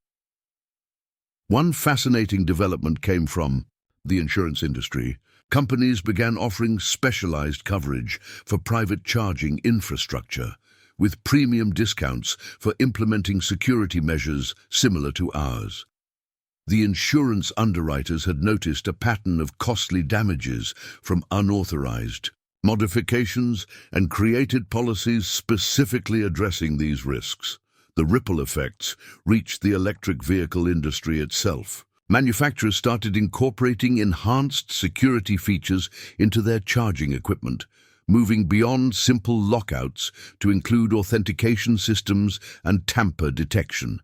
One fascinating development came from the insurance industry. Companies began offering specialized coverage for private charging infrastructure, with premium discounts for implementing security measures similar to ours. The insurance underwriters had noticed a pattern of costly damages from unauthorized modifications and created policies specifically addressing these risks. The ripple effects reached the electric vehicle industry itself. Manufacturers started incorporating enhanced security features into their charging equipment, moving beyond simple lockouts to include authentication systems and tamper detection.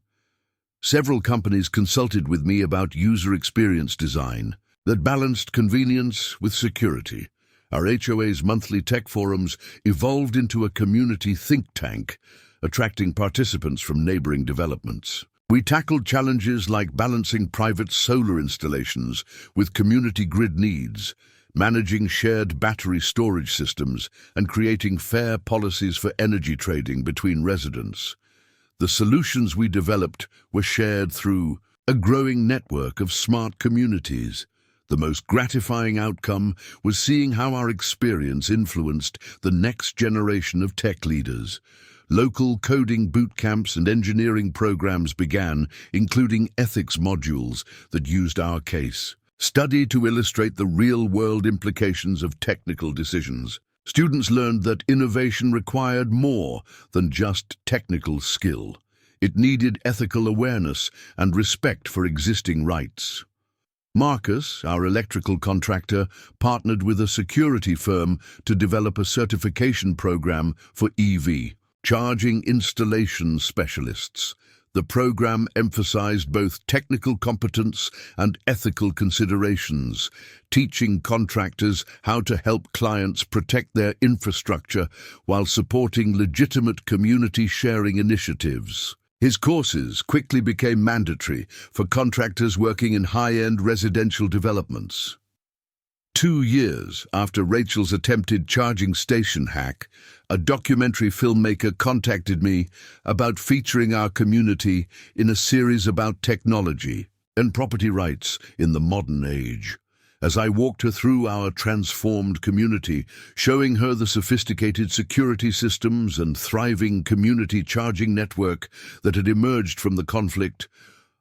Several companies consulted with me about user experience design that balanced convenience with security. Our HOA's monthly tech forums evolved into a community think tank, attracting participants from neighboring developments. We tackled challenges like balancing private solar installations with community grid needs, managing shared battery storage systems, and creating fair policies for energy trading between residents. The solutions we developed were shared through a growing network of smart communities. The most gratifying outcome was seeing how our experience influenced the next generation of tech leaders. Local coding boot camps and engineering programs began, including ethics modules that used our case study to illustrate the real-world implications of technical decisions. Students learned that innovation required more than just technical skill. It needed ethical awareness and respect for existing rights. Marcus, our electrical contractor, partnered with a security firm to develop a certification program for EV charging installation specialists. The program emphasized both technical competence and ethical considerations, teaching contractors how to help clients protect their infrastructure while supporting legitimate community sharing initiatives. His courses quickly became mandatory for contractors working in high-end residential developments. 2 years after Rachel's attempted charging station hack, a documentary filmmaker contacted me about featuring our community in a series about technology and property rights in the modern age. as I walked her through our transformed community, showing her the sophisticated security systems and thriving community charging network that had emerged from the conflict.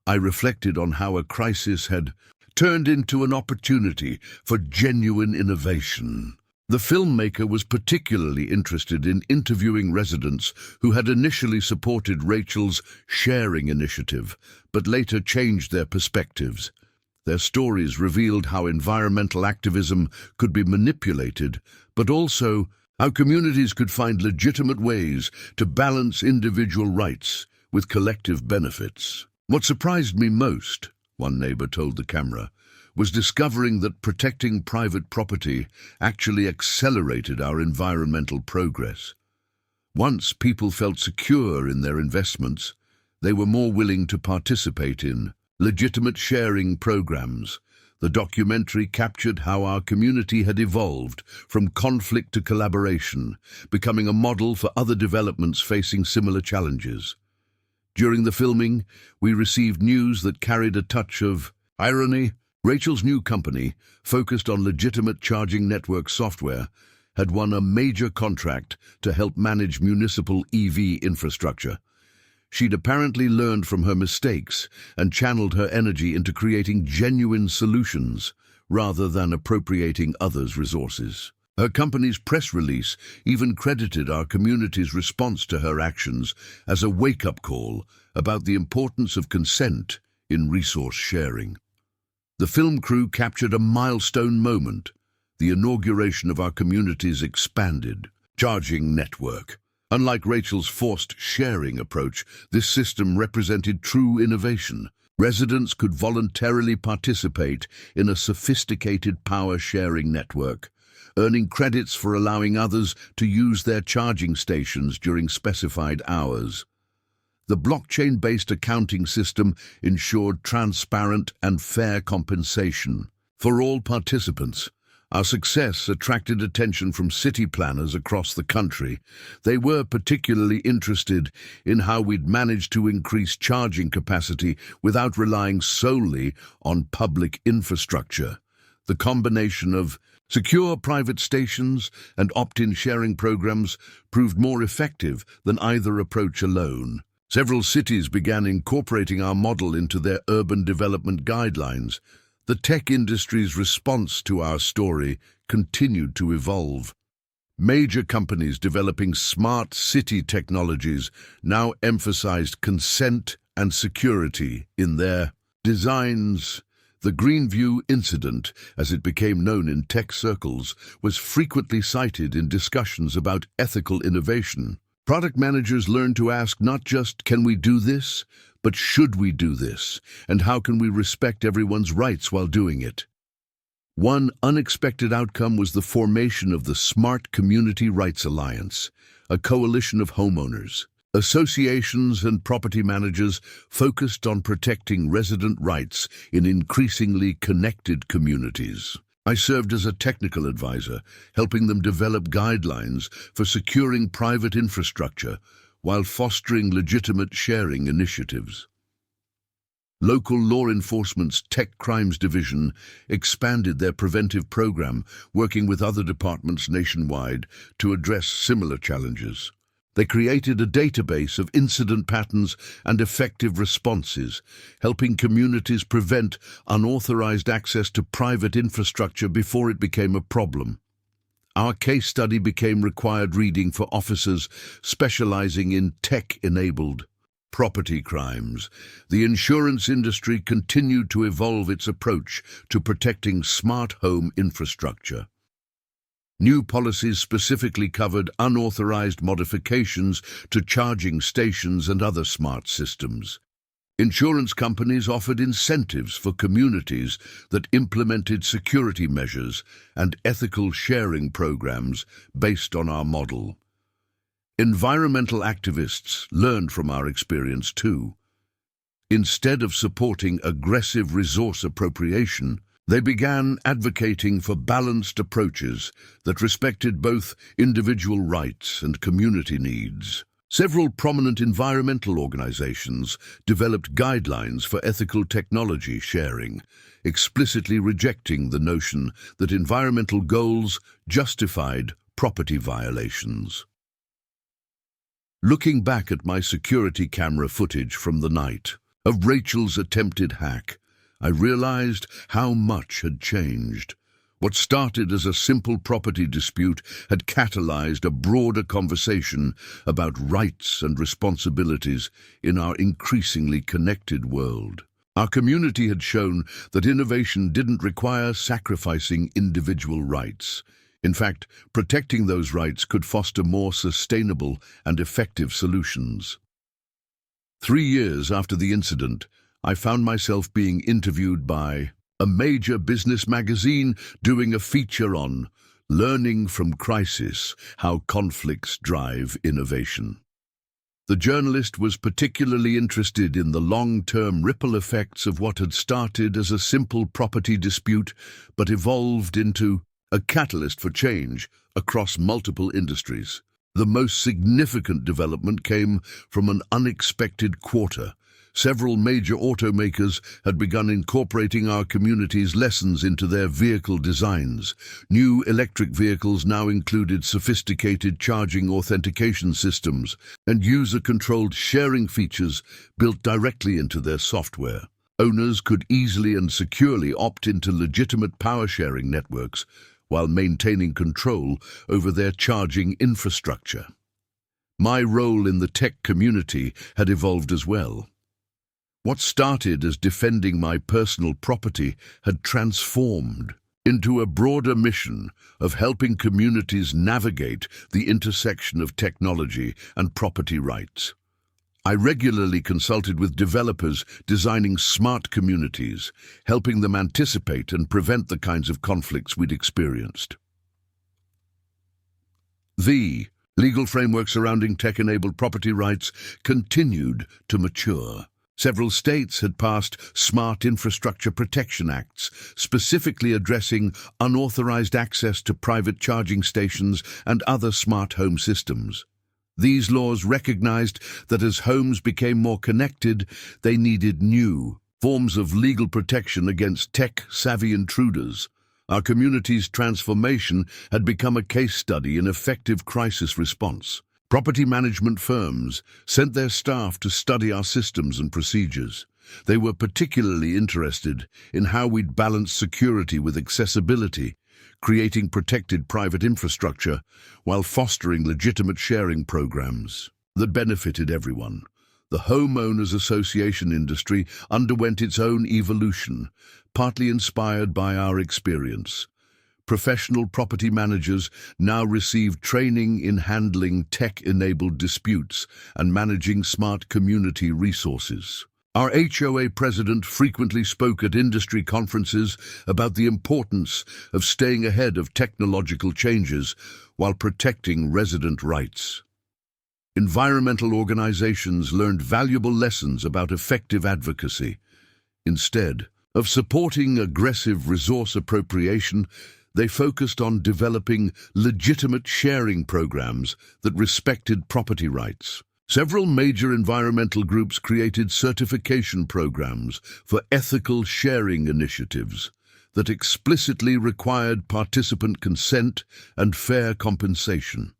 I reflected on how a crisis had turned into an opportunity for genuine innovation. The filmmaker was particularly interested in interviewing residents who had initially supported Rachel's sharing initiative, but later changed their perspectives. Their stories revealed how environmental activism could be manipulated, but also how communities could find legitimate ways to balance individual rights with collective benefits. What surprised me most, one neighbor told the camera, was discovering that protecting private property actually accelerated our environmental progress. Once people felt secure in their investments, they were more willing to participate in legitimate sharing programs. The documentary captured how our community had evolved from conflict to collaboration, becoming a model for other developments facing similar challenges. During the filming, we received news that carried a touch of irony. Rachel's new company, focused on legitimate charging network software, had won a major contract to help manage municipal EV infrastructure. She'd apparently learned from her mistakes and channeled her energy into creating genuine solutions rather than appropriating others' resources. Her company's press release even credited our community's response to her actions as a wake-up call about the importance of consent in resource sharing. The film crew captured a milestone moment, the inauguration of our community's expanded charging network. Unlike Rachel's forced sharing approach, this system represented true innovation. Residents could voluntarily participate in a sophisticated power-sharing network, earning credits for allowing others to use their charging stations during specified hours. The blockchain-based accounting system ensured transparent and fair compensation for all participants. Our success attracted attention from city planners across the country. They were particularly interested in how we'd managed to increase charging capacity without relying solely on public infrastructure. The combination of secure private stations and opt-in sharing programs proved more effective than either approach alone. Several cities began incorporating our model into their urban development guidelines. The tech industry's response to our story continued to evolve. Major companies developing smart city technologies now emphasized consent and security in their designs. The GreenView incident, as it became known in tech circles, was frequently cited in discussions about ethical innovation. Product managers learned to ask not just, can we do this, but should we do this, and how can we respect everyone's rights while doing it? One unexpected outcome was the formation of the Smart Community Rights Alliance, a coalition of homeowners, associations and property managers focused on protecting resident rights in increasingly connected communities. I served as a technical advisor, helping them develop guidelines for securing private infrastructure while fostering legitimate sharing initiatives. Local law enforcement's Tech Crimes Division expanded their preventive program, working with other departments nationwide to address similar challenges. They created a database of incident patterns and effective responses, helping communities prevent unauthorized access to private infrastructure before it became a problem. Our case study became required reading for officers specializing in tech-enabled property crimes. The insurance industry continued to evolve its approach to protecting smart home infrastructure. New policies specifically covered unauthorized modifications to charging stations and other smart systems. Insurance companies offered incentives for communities that implemented security measures and ethical sharing programs based on our model. Environmental activists learned from our experience too. Instead of supporting aggressive resource appropriation, they began advocating for balanced approaches that respected both individual rights and community needs. Several prominent environmental organizations developed guidelines for ethical technology sharing, explicitly rejecting the notion that environmental goals justified property violations. Looking back at my security camera footage from the night of Rachel's attempted hack, I realized how much had changed. What started as a simple property dispute had catalyzed a broader conversation about rights and responsibilities in our increasingly connected world. Our community had shown that innovation didn't require sacrificing individual rights. In fact, protecting those rights could foster more sustainable and effective solutions. 3 years after the incident, I found myself being interviewed by a major business magazine doing a feature on learning from crisis, how conflicts drive innovation. The journalist was particularly interested in the long-term ripple effects of what had started as a simple property dispute but evolved into a catalyst for change across multiple industries. The most significant development came from an unexpected quarter. Several major automakers had begun incorporating our community's lessons into their vehicle designs. New electric vehicles now included sophisticated charging authentication systems and user-controlled sharing features built directly into their software. Owners could easily and securely opt into legitimate power-sharing networks while maintaining control over their charging infrastructure. My role in the tech community had evolved as well. What started as defending my personal property had transformed into a broader mission of helping communities navigate the intersection of technology and property rights. I regularly consulted with developers designing smart communities, helping them anticipate and prevent the kinds of conflicts we'd experienced. The legal framework surrounding tech-enabled property rights continued to mature. Several states had passed Smart Infrastructure Protection Acts, specifically addressing unauthorized access to private charging stations and other smart home systems. These laws recognized that as homes became more connected, they needed new forms of legal protection against tech-savvy intruders. Our community's transformation had become a case study in effective crisis response. Property management firms sent their staff to study our systems and procedures. They were particularly interested in how we'd balance security with accessibility, creating protected private infrastructure while fostering legitimate sharing programs that benefited everyone. The homeowners association industry underwent its own evolution, partly inspired by our experience. Professional property managers now receive training in handling tech-enabled disputes and managing smart community resources. Our HOA president frequently spoke at industry conferences about the importance of staying ahead of technological changes while protecting resident rights. Environmental organizations learned valuable lessons about effective advocacy. Instead of supporting aggressive resource appropriation, they focused on developing legitimate sharing programs that respected property rights. Several major environmental groups created certification programs for ethical sharing initiatives that explicitly required participant consent and fair compensation.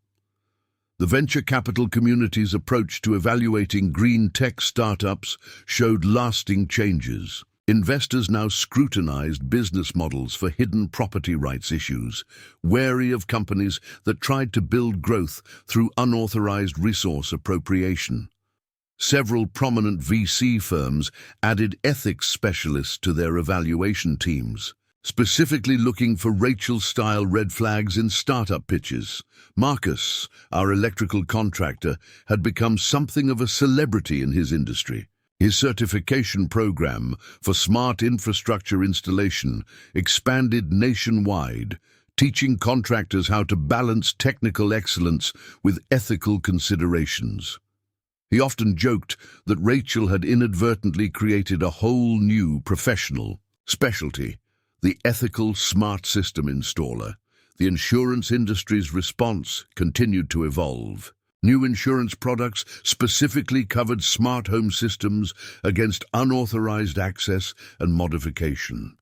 The venture capital community's approach to evaluating green tech startups showed lasting changes. Investors now scrutinized business models for hidden property rights issues, wary of companies that tried to build growth through unauthorized resource appropriation. Several prominent VC firms added ethics specialists to their evaluation teams, specifically looking for Rachel-style red flags in startup pitches. Marcus, our electrical contractor, had become something of a celebrity in his industry. His certification program for smart infrastructure installation expanded nationwide, teaching contractors how to balance technical excellence with ethical considerations. He often joked that Rachel had inadvertently created a whole new professional specialty, the ethical smart system installer. The insurance industry's response continued to evolve. New insurance products specifically covered smart home systems against unauthorized access and modification.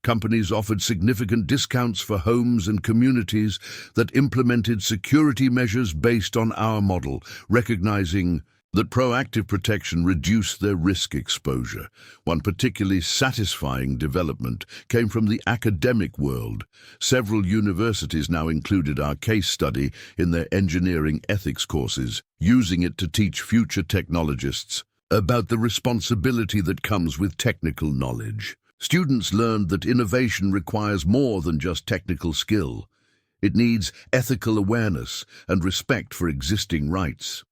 Companies offered significant discounts for homes and communities that implemented security measures based on our model, recognizing that proactive protection reduced their risk exposure. One particularly satisfying development came from the academic world. Several universities now included our case study in their engineering ethics courses, using it to teach future technologists about the responsibility that comes with technical knowledge. Students learned that innovation requires more than just technical skill. It needs ethical awareness and respect for existing rights.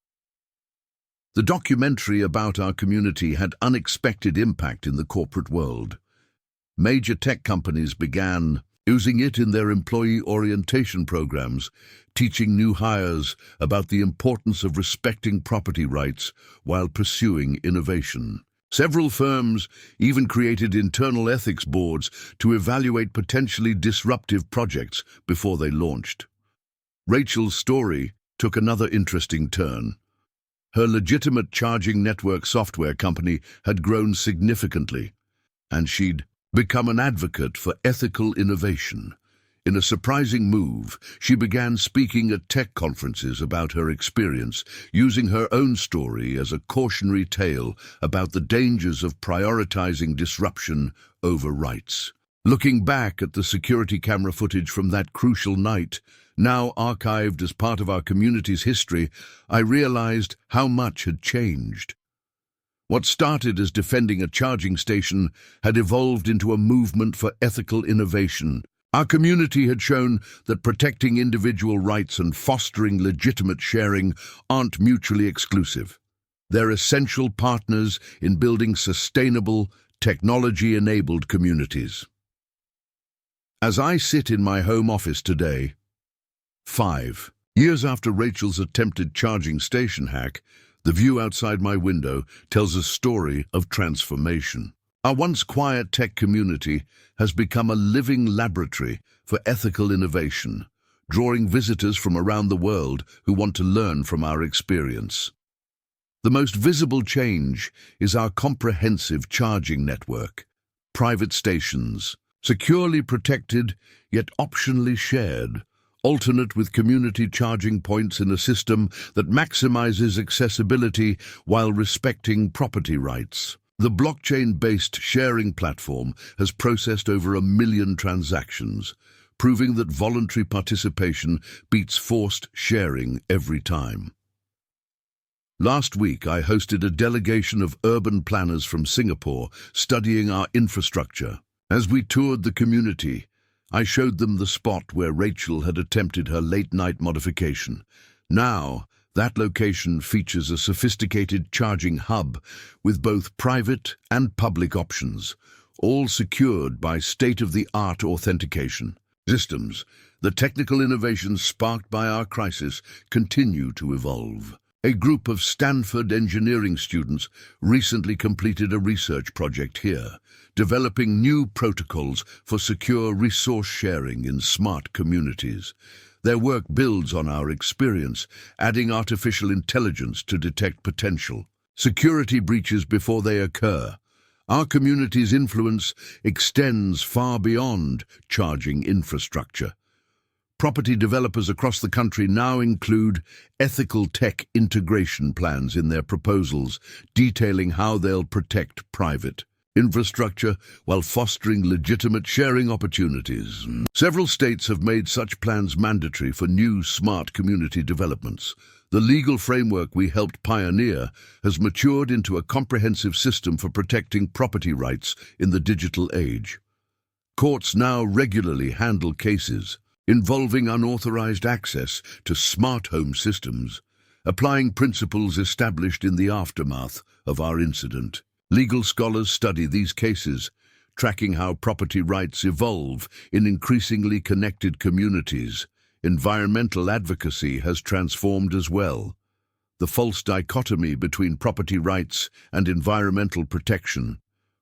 The documentary about our community had unexpected impact in the corporate world. Major tech companies began using it in their employee orientation programs, teaching new hires about the importance of respecting property rights while pursuing innovation. Several firms even created internal ethics boards to evaluate potentially disruptive projects before they launched. Rachel's story took another interesting turn. Her legitimate charging network software company had grown significantly, and she'd become an advocate for ethical innovation. In a surprising move, she began speaking at tech conferences about her experience, using her own story as a cautionary tale about the dangers of prioritizing disruption over rights. Looking back at the security camera footage from that crucial night, now archived as part of our community's history, I realized how much had changed. What started as defending a charging station had evolved into a movement for ethical innovation. Our community had shown that protecting individual rights and fostering legitimate sharing aren't mutually exclusive. They're essential partners in building sustainable, technology-enabled communities. As I sit in my home office today, 5 years after Rachel's attempted charging station hack, the view outside my window tells a story of transformation. Our once quiet tech community has become a living laboratory for ethical innovation, drawing visitors from around the world who want to learn from our experience. The most visible change is our comprehensive charging network. Private stations, securely protected yet optionally shared, alternate with community charging points in a system that maximizes accessibility while respecting property rights. The blockchain-based sharing platform has processed over 1 million transactions, proving that voluntary participation beats forced sharing every time. Last week, I hosted a delegation of urban planners from Singapore studying our infrastructure. As we toured the community, I showed them the spot where Rachel had attempted her late-night modification. Now, that location features a sophisticated charging hub with both private and public options, all secured by state-of-the-art authentication systems. The technical innovations sparked by our crisis continue to evolve. A group of Stanford engineering students recently completed a research project here, developing new protocols for secure resource sharing in smart communities. Their work builds on our experience, adding artificial intelligence to detect potential security breaches before they occur. Our community's influence extends far beyond charging infrastructure. Property developers across the country now include ethical tech integration plans in their proposals, detailing how they'll protect private infrastructure while fostering legitimate sharing opportunities. Several states have made such plans mandatory for new smart community developments. The legal framework we helped pioneer has matured into a comprehensive system for protecting property rights in the digital age. Courts now regularly handle cases involving unauthorized access to smart home systems, applying principles established in the aftermath of our incident. Legal scholars study these cases, tracking how property rights evolve in increasingly connected communities. Environmental advocacy has transformed as well. The false dichotomy between property rights and environmental protection,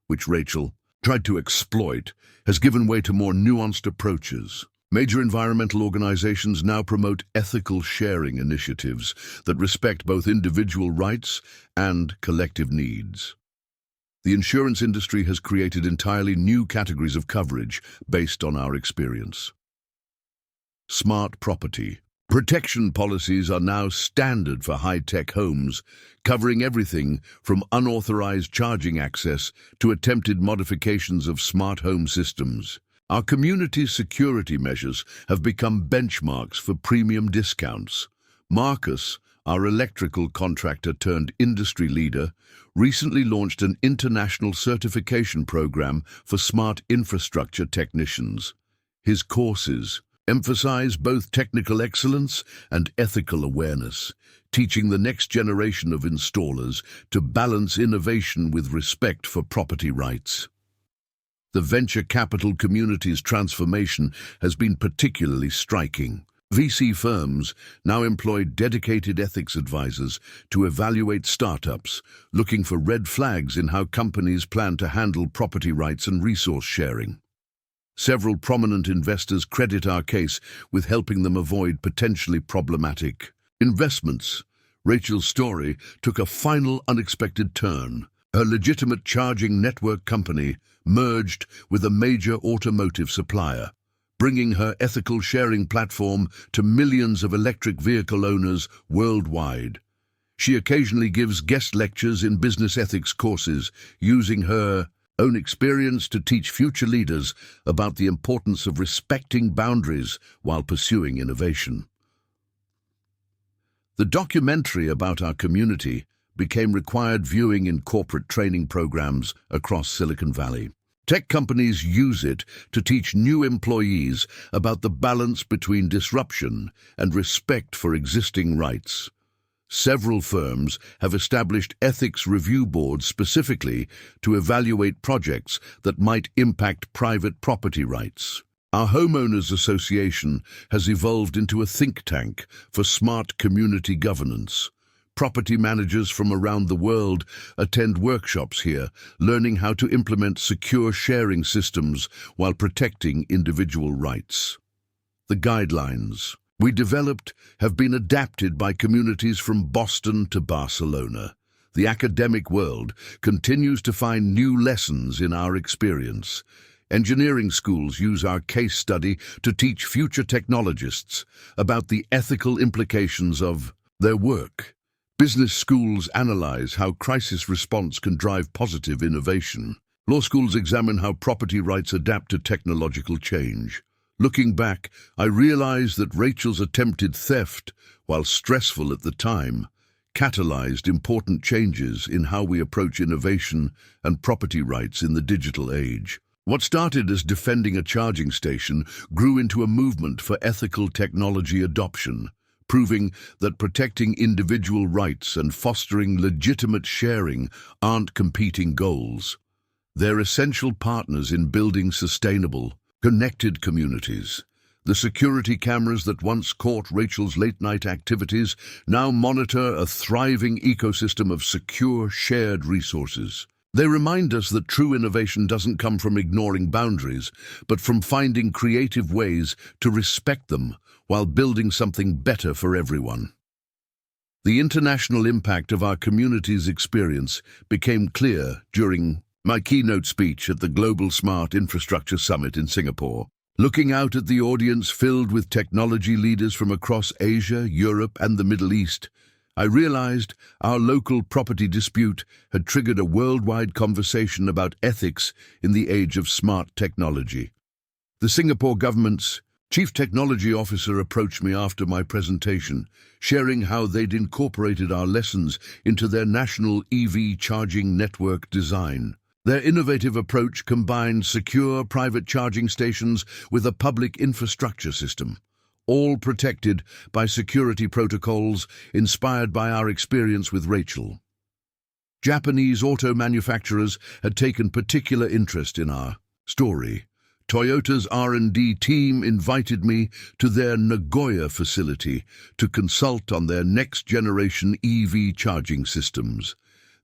which Rachel tried to exploit, has given way to more nuanced approaches. Major environmental organizations now promote ethical sharing initiatives that respect both individual rights and collective needs. The insurance industry has created entirely new categories of coverage based on our experience. Smart property. Protection policies are now standard for high-tech homes, covering everything from unauthorized charging access to attempted modifications of smart home systems. Our community security measures have become benchmarks for premium discounts. Marcus, our electrical contractor turned industry leader, recently launched an international certification program for smart infrastructure technicians. His courses emphasize both technical excellence and ethical awareness, teaching the next generation of installers to balance innovation with respect for property rights. The venture capital community's transformation has been particularly striking. VC firms now employ dedicated ethics advisors to evaluate startups, looking for red flags in how companies plan to handle property rights and resource sharing. Several prominent investors credit our case with helping them avoid potentially problematic investments. Rachel's story took a final unexpected turn. Her legitimate charging network company merged with a major automotive supplier, bringing her ethical sharing platform to millions of electric vehicle owners worldwide. She occasionally gives guest lectures in business ethics courses, using her own experience to teach future leaders about the importance of respecting boundaries while pursuing innovation. The documentary about our community became required viewing in corporate training programs across Silicon Valley. Tech companies use it to teach new employees about the balance between disruption and respect for existing rights. Several firms have established ethics review boards specifically to evaluate projects that might impact private property rights. Our Homeowners Association has evolved into a think tank for smart community governance. Property managers from around the world attend workshops here, learning how to implement secure sharing systems while protecting individual rights. The guidelines we developed have been adapted by communities from Boston to Barcelona. The academic world continues to find new lessons in our experience. Engineering schools use our case study to teach future technologists about the ethical implications of their work. Business schools analyze how crisis response can drive positive innovation. Law schools examine how property rights adapt to technological change. Looking back, I realized that Rachel's attempted theft, while stressful at the time, catalyzed important changes in how we approach innovation and property rights in the digital age. What started as defending a charging station grew into a movement for ethical technology adoption, proving that protecting individual rights and fostering legitimate sharing aren't competing goals. They're essential partners in building sustainable, connected communities. The security cameras that once caught Rachel's late-night activities now monitor a thriving ecosystem of secure, shared resources. They remind us that true innovation doesn't come from ignoring boundaries, but from finding creative ways to respect them while building something better for everyone. The international impact of our community's experience became clear during my keynote speech at the Global Smart Infrastructure Summit in Singapore. Looking out at the audience filled with technology leaders from across Asia, Europe, and the Middle East, I realized our local property dispute had triggered a worldwide conversation about ethics in the age of smart technology. The Singapore government's Chief Technology Officer approached me after my presentation, sharing how they'd incorporated our lessons into their national EV charging network design. Their innovative approach combined secure private charging stations with a public infrastructure system, all protected by security protocols inspired by our experience with Rachel. Japanese auto manufacturers had taken particular interest in our story. Toyota's R&D team invited me to their Nagoya facility to consult on their next-generation EV charging systems.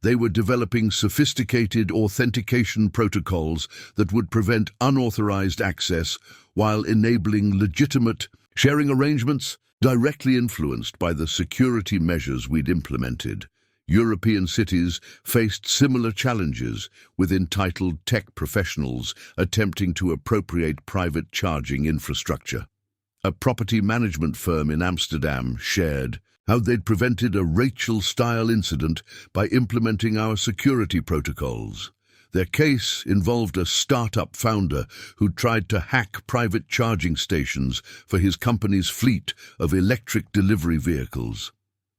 They were developing sophisticated authentication protocols that would prevent unauthorized access while enabling legitimate sharing arrangements directly influenced by the security measures we'd implemented. European cities faced similar challenges, with entitled tech professionals attempting to appropriate private charging infrastructure. A property management firm in Amsterdam shared how they'd prevented a Rachel-style incident by implementing our security protocols. Their case involved a startup founder who tried to hack private charging stations for his company's fleet of electric delivery vehicles.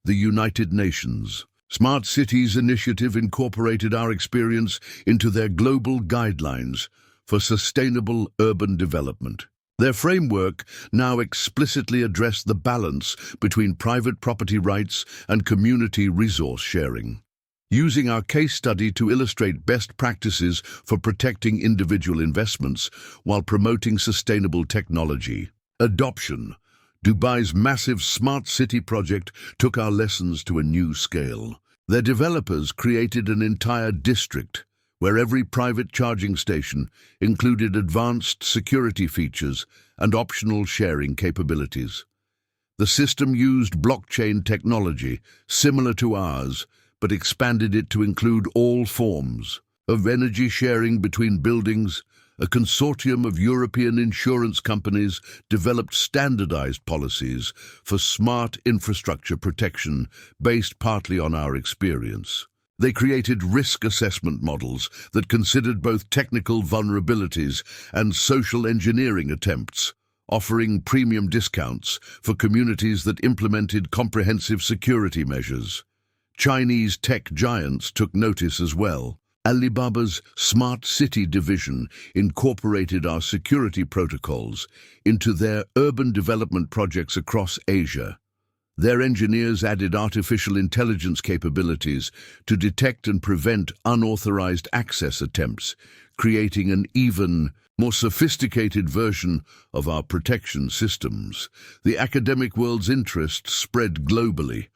The United Nations Smart Cities Initiative incorporated our experience into their global guidelines for sustainable urban development. Their framework now explicitly addressed the balance between private property rights and community resource sharing. Using our case study to illustrate best practices for protecting individual investments while promoting sustainable technology adoption, Dubai's massive smart city project took our lessons to a new scale. Their developers created an entire district where every private charging station included advanced security features and optional sharing capabilities. The system used blockchain technology similar to ours, but expanded it to include all forms of energy sharing between buildings. A consortium of European insurance companies developed standardized policies for smart infrastructure protection based partly on our experience. They created risk assessment models that considered both technical vulnerabilities and social engineering attempts, offering premium discounts for communities that implemented comprehensive security measures. Chinese tech giants took notice as well. Alibaba's Smart City division incorporated our security protocols into their urban development projects across Asia. Their engineers added artificial intelligence capabilities to detect and prevent unauthorized access attempts, creating an even more sophisticated version of our protection systems. The academic world's interest spread globally.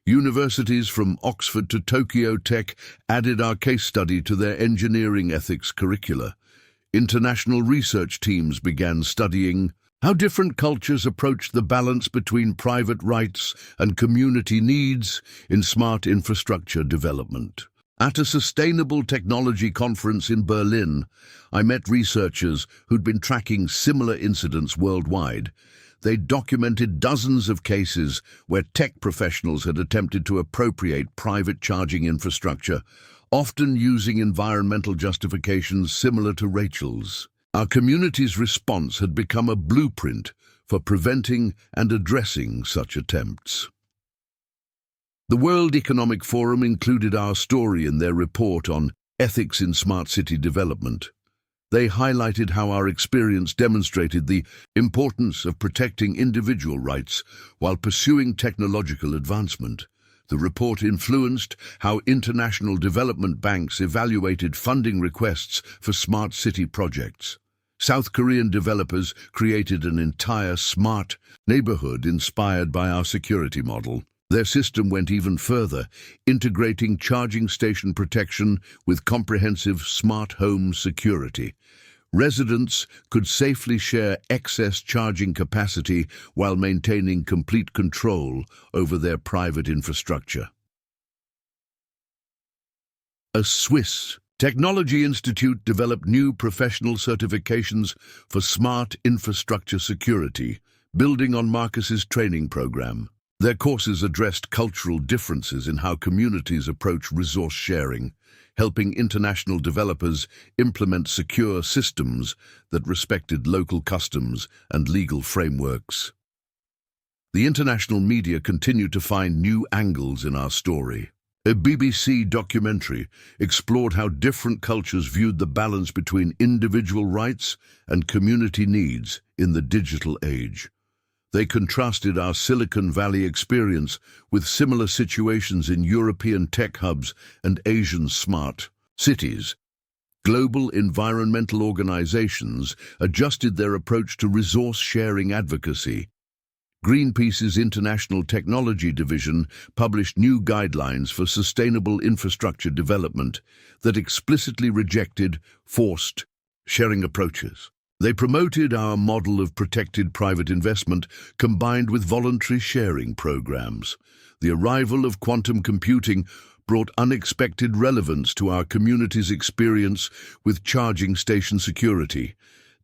Universities from Oxford to Tokyo Tech added our case study to their engineering ethics curricula. International research teams began studying how different cultures approach the balance between private rights and community needs in smart infrastructure development. At a sustainable technology conference in Berlin, I met researchers who'd been tracking similar incidents worldwide. They documented dozens of cases where tech professionals had attempted to appropriate private charging infrastructure, often using environmental justifications similar to Rachel's. Our community's response had become a blueprint for preventing and addressing such attempts. The World Economic Forum included our story in their report on ethics in smart city development. They highlighted how our experience demonstrated the importance of protecting individual rights while pursuing technological advancement. The report influenced how international development banks evaluated funding requests for smart city projects. South Korean developers created an entire smart neighborhood inspired by our security model. Their system went even further, integrating charging station protection with comprehensive smart home security. Residents could safely share excess charging capacity while maintaining complete control over their private infrastructure. A Swiss technology institute developed new professional certifications for smart infrastructure security, building on Marcus's training program. Their courses addressed cultural differences in how communities approach resource sharing, helping international developers implement secure systems that respected local customs and legal frameworks. The international media continued to find new angles in our story. A BBC documentary explored how different cultures viewed the balance between individual rights and community needs in the digital age. They contrasted our Silicon Valley experience with similar situations in European tech hubs and Asian smart cities. Global environmental organizations adjusted their approach to resource sharing advocacy. Greenpeace's International Technology Division published new guidelines for sustainable infrastructure development that explicitly rejected forced sharing approaches. They promoted our model of protected private investment combined with voluntary sharing programs. The arrival of quantum computing brought unexpected relevance to our community's experience with charging station security.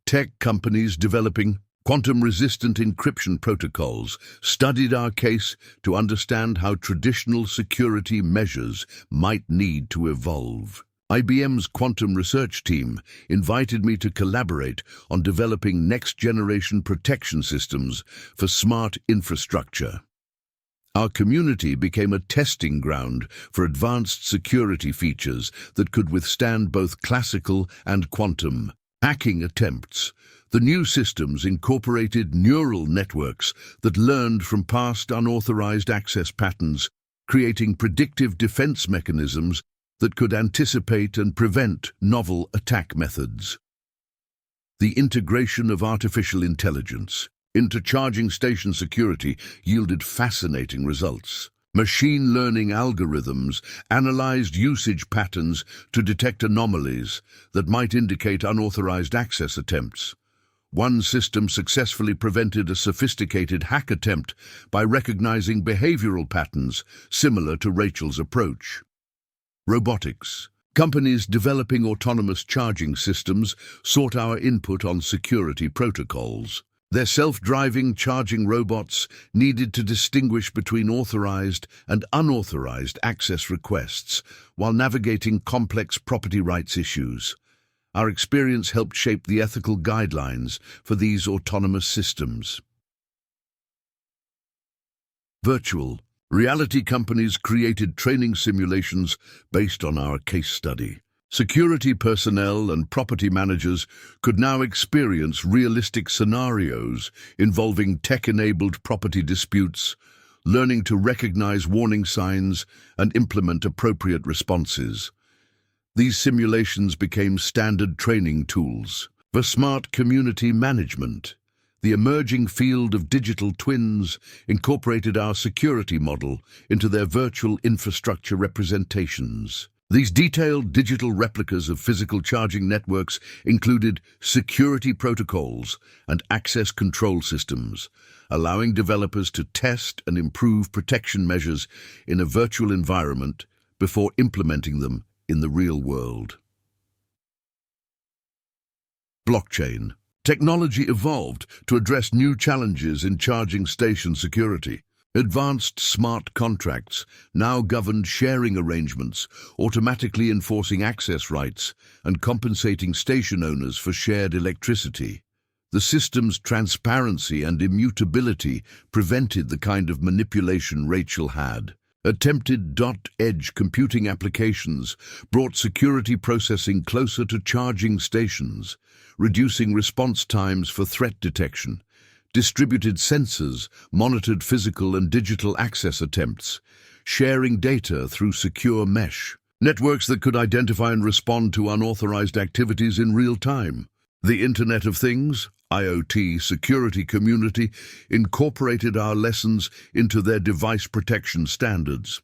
Tech companies developing quantum-resistant encryption protocols studied our case to understand how traditional security measures might need to evolve. IBM's quantum research team invited me to collaborate on developing next-generation protection systems for smart infrastructure. Our community became a testing ground for advanced security features that could withstand both classical and quantum hacking attempts. The new systems incorporated neural networks that learned from past unauthorized access patterns, creating predictive defense mechanisms that could anticipate and prevent novel attack methods. The integration of artificial intelligence into charging station security yielded fascinating results. Machine learning algorithms analyzed usage patterns to detect anomalies that might indicate unauthorized access attempts. One system successfully prevented a sophisticated hack attempt by recognizing behavioral patterns similar to Rachel's approach. Robotics. Companies developing autonomous charging systems sought our input on security protocols. Their self-driving charging robots needed to distinguish between authorized and unauthorized access requests while navigating complex property rights issues. Our experience helped shape the ethical guidelines for these autonomous systems. Virtual reality companies created training simulations based on our case study. Security personnel and property managers could now experience realistic scenarios involving tech-enabled property disputes, learning to recognize warning signs and implement appropriate responses. These simulations became standard training tools for smart community management. The emerging field of digital twins incorporated our security model into their virtual infrastructure representations. These detailed digital replicas of physical charging networks included security protocols and access control systems, allowing developers to test and improve protection measures in a virtual environment before implementing them in the real world. Blockchain. Technology evolved to address new challenges in charging station security. Advanced smart contracts now governed sharing arrangements, automatically enforcing access rights and compensating station owners for shared electricity. The system's transparency and immutability prevented the kind of manipulation Rachel had. Attempted dot-edge computing applications brought security processing closer to charging stations, reducing response times for threat detection. Distributed sensors monitored physical and digital access attempts, sharing data through secure mesh. Networks that could identify and respond to unauthorized activities in real time. The Internet of Things, IoT security community incorporated our lessons into their device protection standards.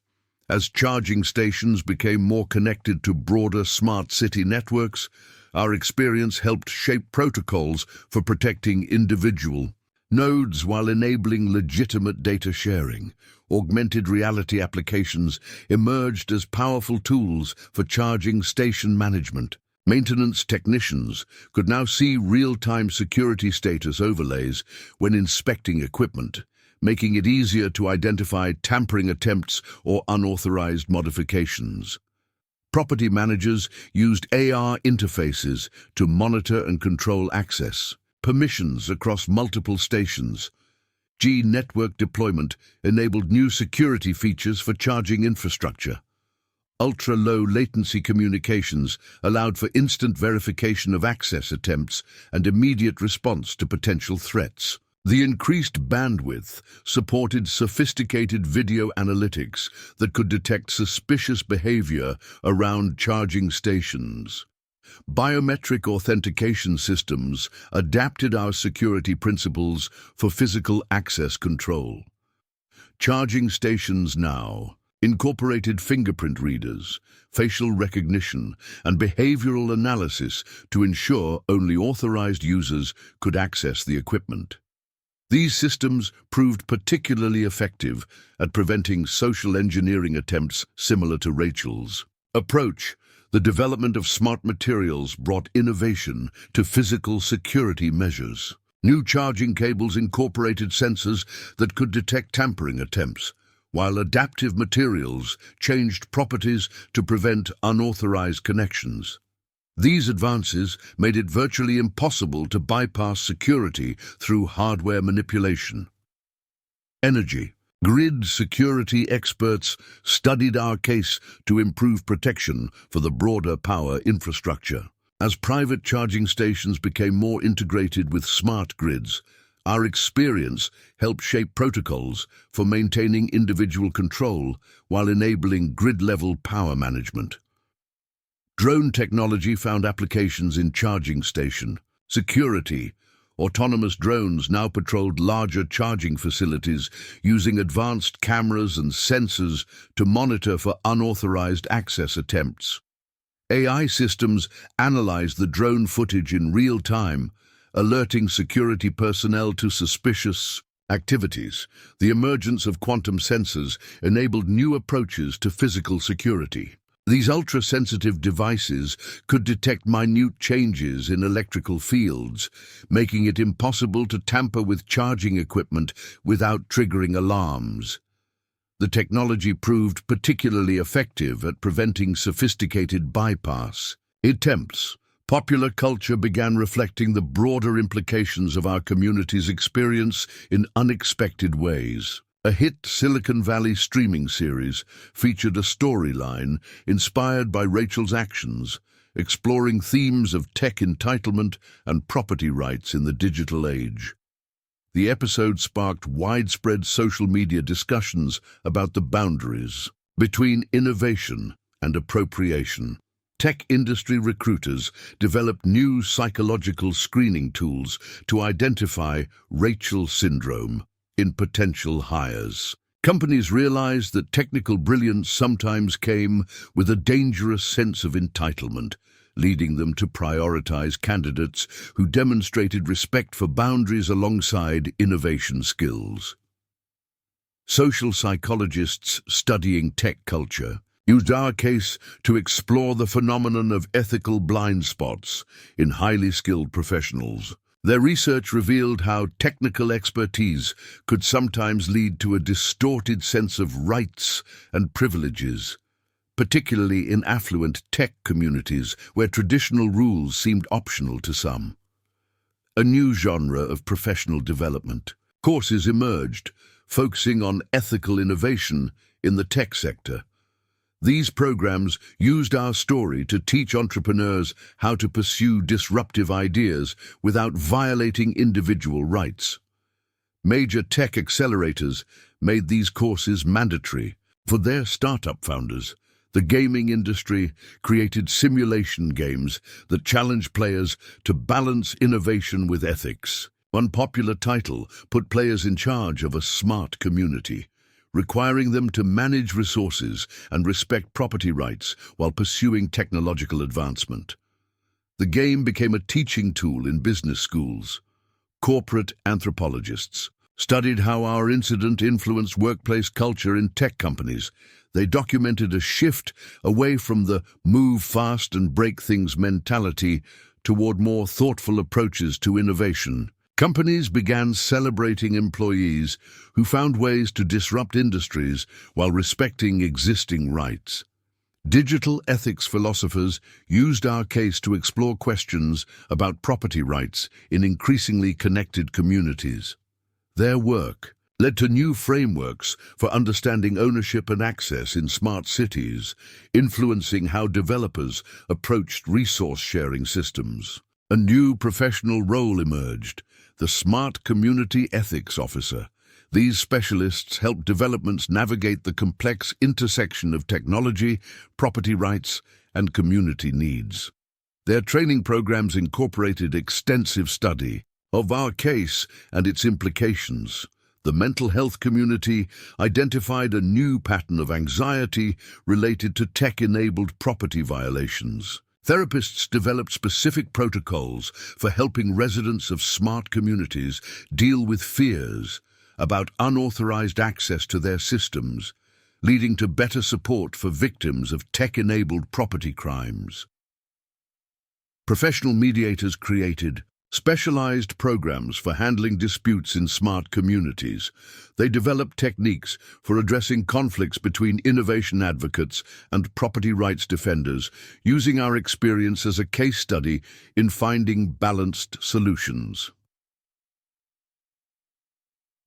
As charging stations became more connected to broader smart city networks, our experience helped shape protocols for protecting individual nodes while enabling legitimate data sharing. Augmented reality applications emerged as powerful tools for charging station management. Maintenance technicians could now see real-time security status overlays when inspecting equipment, making it easier to identify tampering attempts or unauthorized modifications. Property managers used AR interfaces to monitor and control access, permissions across multiple stations. G-network deployment enabled new security features for charging infrastructure. Ultra-low latency communications allowed for instant verification of access attempts and immediate response to potential threats. The increased bandwidth supported sophisticated video analytics that could detect suspicious behavior around charging stations. Biometric authentication systems adapted our security principles for physical access control. Charging stations now incorporated fingerprint readers, facial recognition, and behavioral analysis to ensure only authorized users could access the equipment. These systems proved particularly effective at preventing social engineering attempts similar to Rachel's approach. The development of smart materials brought innovation to physical security measures. New charging cables incorporated sensors that could detect tampering attempts, while adaptive materials changed properties to prevent unauthorized connections. These advances made it virtually impossible to bypass security through hardware manipulation. Energy. Grid security experts studied our case to improve protection for the broader power infrastructure. As private charging stations became more integrated with smart grids, our experience helped shape protocols for maintaining individual control while enabling grid-level power management. Drone technology found applications in charging station security. Autonomous drones now patrolled larger charging facilities using advanced cameras and sensors to monitor for unauthorized access attempts. AI systems analyzed the drone footage in real time, alerting security personnel to suspicious activities. The emergence of quantum sensors enabled new approaches to physical security. These ultra-sensitive devices could detect minute changes in electrical fields, making it impossible to tamper with charging equipment without triggering alarms. The technology proved particularly effective at preventing sophisticated bypass attempts. Popular culture began reflecting the broader implications of our community's experience in unexpected ways. A hit Silicon Valley streaming series featured a storyline inspired by Rachel's actions, exploring themes of tech entitlement and property rights in the digital age. The episode sparked widespread social media discussions about the boundaries between innovation and appropriation. Tech industry recruiters developed new psychological screening tools to identify Rachel syndrome in potential hires. Companies realized that technical brilliance sometimes came with a dangerous sense of entitlement, leading them to prioritize candidates who demonstrated respect for boundaries alongside innovation skills. Social psychologists studying tech culture used our case to explore the phenomenon of ethical blind spots in highly skilled professionals. Their research revealed how technical expertise could sometimes lead to a distorted sense of rights and privileges, particularly in affluent tech communities where traditional rules seemed optional to some. A new genre of professional development. Courses emerged, focusing on ethical innovation in the tech sector. These programs used our story to teach entrepreneurs how to pursue disruptive ideas without violating individual rights. Major tech accelerators made these courses mandatory for their startup founders. The gaming industry created simulation games that challenged players to balance innovation with ethics. One popular title put players in charge of a smart community, requiring them to manage resources and respect property rights while pursuing technological advancement. The game became a teaching tool in business schools. Corporate anthropologists studied how our incident influenced workplace culture in tech companies. They documented a shift away from the move fast and break things mentality toward more thoughtful approaches to innovation. Companies began celebrating employees who found ways to disrupt industries while respecting existing rights. Digital ethics philosophers used our case to explore questions about property rights in increasingly connected communities. Their work led to new frameworks for understanding ownership and access in smart cities, influencing how developers approached resource-sharing systems. A new professional role emerged: the Smart Community Ethics Officer. These specialists help developments navigate the complex intersection of technology, property rights, and community needs. Their training programs incorporated extensive study of our case and its implications. The mental health community identified a new pattern of anxiety related to tech-enabled property violations. Therapists developed specific protocols for helping residents of smart communities deal with fears about unauthorized access to their systems, leading to better support for victims of tech-enabled property crimes. Professional mediators created specialized programs for handling disputes in smart communities. They developed techniques for addressing conflicts between innovation advocates and property rights defenders, using our experience as a case study in finding balanced solutions.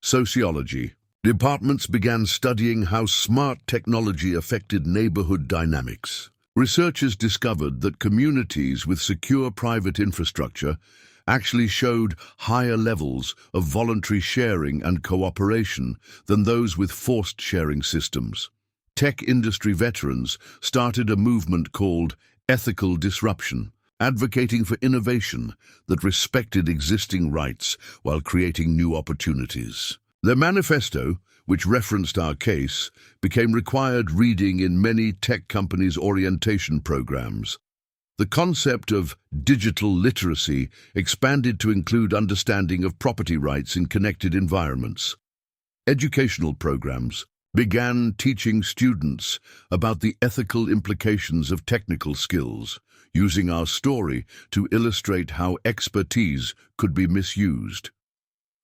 Sociology. Departments began studying how smart technology affected neighborhood dynamics. Researchers discovered that communities with secure private infrastructure actually showed higher levels of voluntary sharing and cooperation than those with forced sharing systems. Tech industry veterans started a movement called ethical disruption, advocating for innovation that respected existing rights while creating new opportunities. Their manifesto, which referenced our case, became required reading in many tech companies' orientation programs. The concept of digital literacy expanded to include understanding of property rights in connected environments. Educational programs began teaching students about the ethical implications of technical skills, using our story to illustrate how expertise could be misused.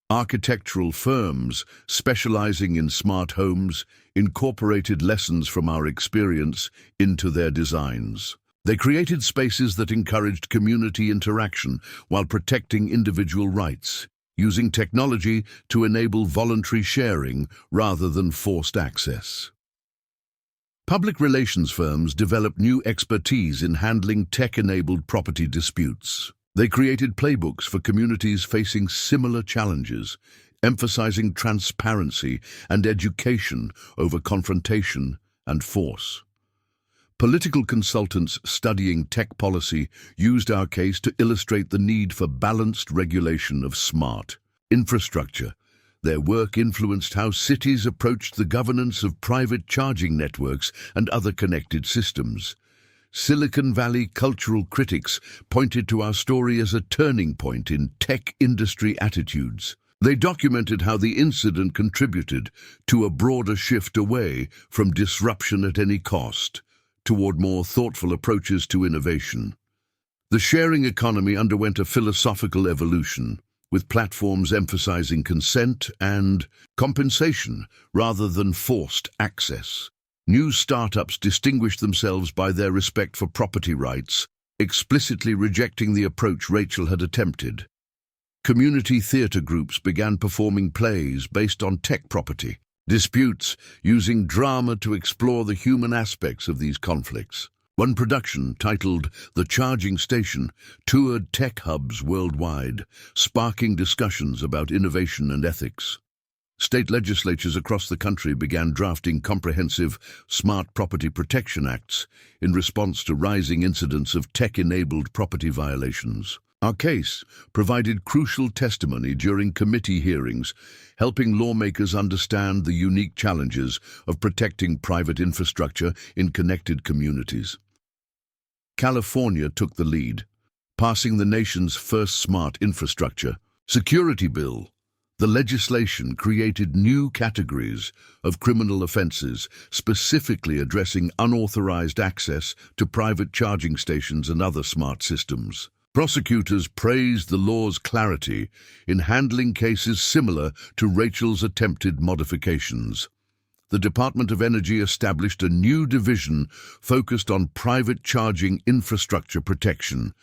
Architectural firms specializing in smart homes incorporated lessons from our experience into their designs. They created spaces that encouraged community interaction while protecting individual rights, using technology to enable voluntary sharing rather than forced access. Public relations firms developed new expertise in handling tech-enabled property disputes. They created playbooks for communities facing similar challenges, emphasizing transparency and education over confrontation and force. Political consultants studying tech policy used our case to illustrate the need for balanced regulation of smart infrastructure. Their work influenced how cities approached the governance of private charging networks and other connected systems. Silicon Valley cultural critics pointed to our story as a turning point in tech industry attitudes. They documented how the incident contributed to a broader shift away from disruption at any cost toward more thoughtful approaches to innovation. The sharing economy underwent a philosophical evolution, with platforms emphasizing consent and compensation rather than forced access. New startups distinguished themselves by their respect for property rights, explicitly rejecting the approach Rachel had attempted. Community theater groups began performing plays based on tech property disputes, using drama to explore the human aspects of these conflicts. One production, titled The Charging Station, toured tech hubs worldwide, sparking discussions about innovation and ethics. State legislatures across the country began drafting comprehensive smart property protection acts in response to rising incidents of tech-enabled property violations. Our case provided crucial testimony during committee hearings, helping lawmakers understand the unique challenges of protecting private infrastructure in connected communities. California took the lead, passing the nation's first smart infrastructure security bill. The legislation created new categories of criminal offenses, specifically addressing unauthorized access to private charging stations and other smart systems. Prosecutors praised the law's clarity in handling cases similar to Rachel's attempted modifications. The Department of Energy established a new division focused on private charging infrastructure protection.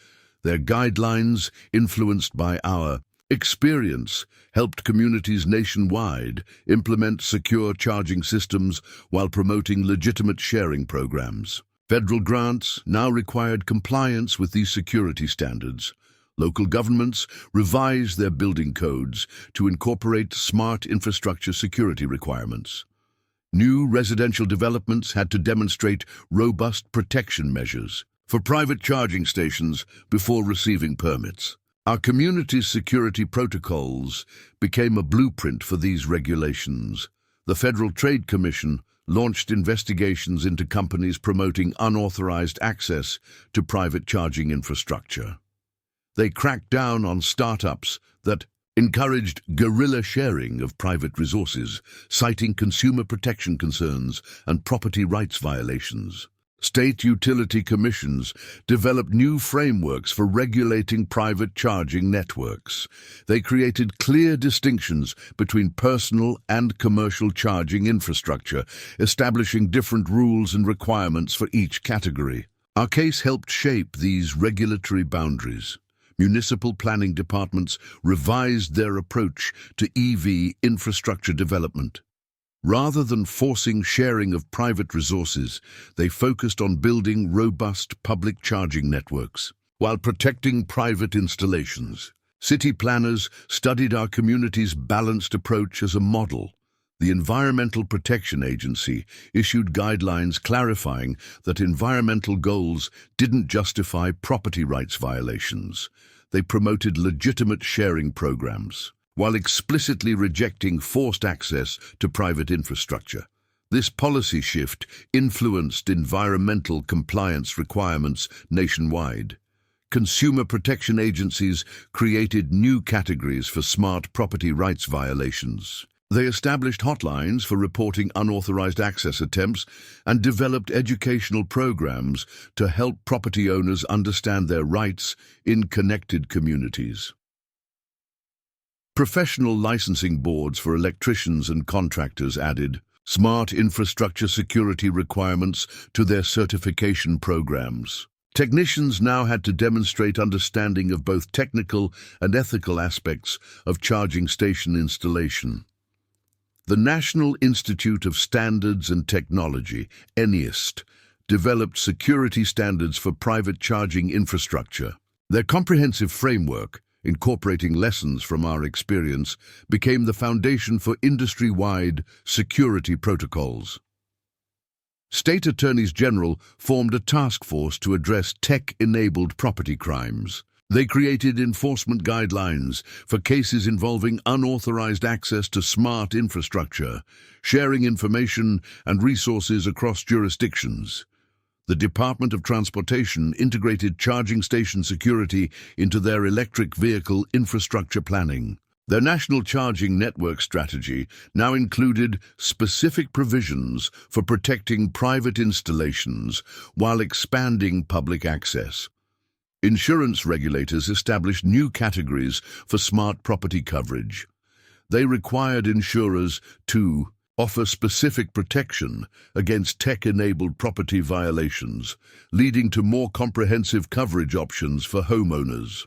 Their guidelines, influenced by our experience, helped communities nationwide implement secure charging systems while promoting legitimate sharing programs. Federal grants now required compliance with these security standards. Local governments revised their building codes to incorporate smart infrastructure security requirements. New residential developments had to demonstrate robust protection measures. for private charging stations before receiving permits. Our community's security protocols became a blueprint for these regulations. The Federal Trade Commission launched investigations into companies promoting unauthorized access to private charging infrastructure. They cracked down on startups that encouraged guerrilla sharing of private resources, citing consumer protection concerns and property rights violations. State utility commissions developed new frameworks for regulating private charging networks. They created clear distinctions between personal and commercial charging infrastructure, establishing different rules and requirements for each category. Our case helped shape these regulatory boundaries. Municipal planning departments revised their approach to EV infrastructure development. Rather than forcing sharing of private resources, they focused on building robust public charging networks while protecting private installations. City planners studied our community's balanced approach as a model. The Environmental Protection Agency issued guidelines clarifying that environmental goals didn't justify property rights violations. They promoted legitimate sharing programs, while explicitly rejecting forced access to private infrastructure. This policy shift influenced environmental compliance requirements nationwide. Consumer protection agencies created new categories for smart property rights violations. They established hotlines for reporting unauthorized access attempts and developed educational programs to help property owners understand their rights in connected communities. Professional licensing boards for electricians and contractors added smart infrastructure security requirements to their certification programs. Technicians now had to demonstrate understanding of both technical and ethical aspects of charging station installation. The National Institute of Standards and Technology, NIST, developed security standards for private charging infrastructure. Their comprehensive framework, incorporating lessons from our experience, became the foundation for industry-wide security protocols. State attorneys general formed a task force to address tech-enabled property crimes. They created enforcement guidelines for cases involving unauthorized access to smart infrastructure, sharing information and resources across jurisdictions. The Department of Transportation integrated charging station security into their electric vehicle infrastructure planning. Their national charging network strategy now included specific provisions for protecting private installations while expanding public access. Insurance regulators established new categories for smart property coverage. They required insurers to offer specific protection against tech-enabled property violations, leading to more comprehensive coverage options for homeowners.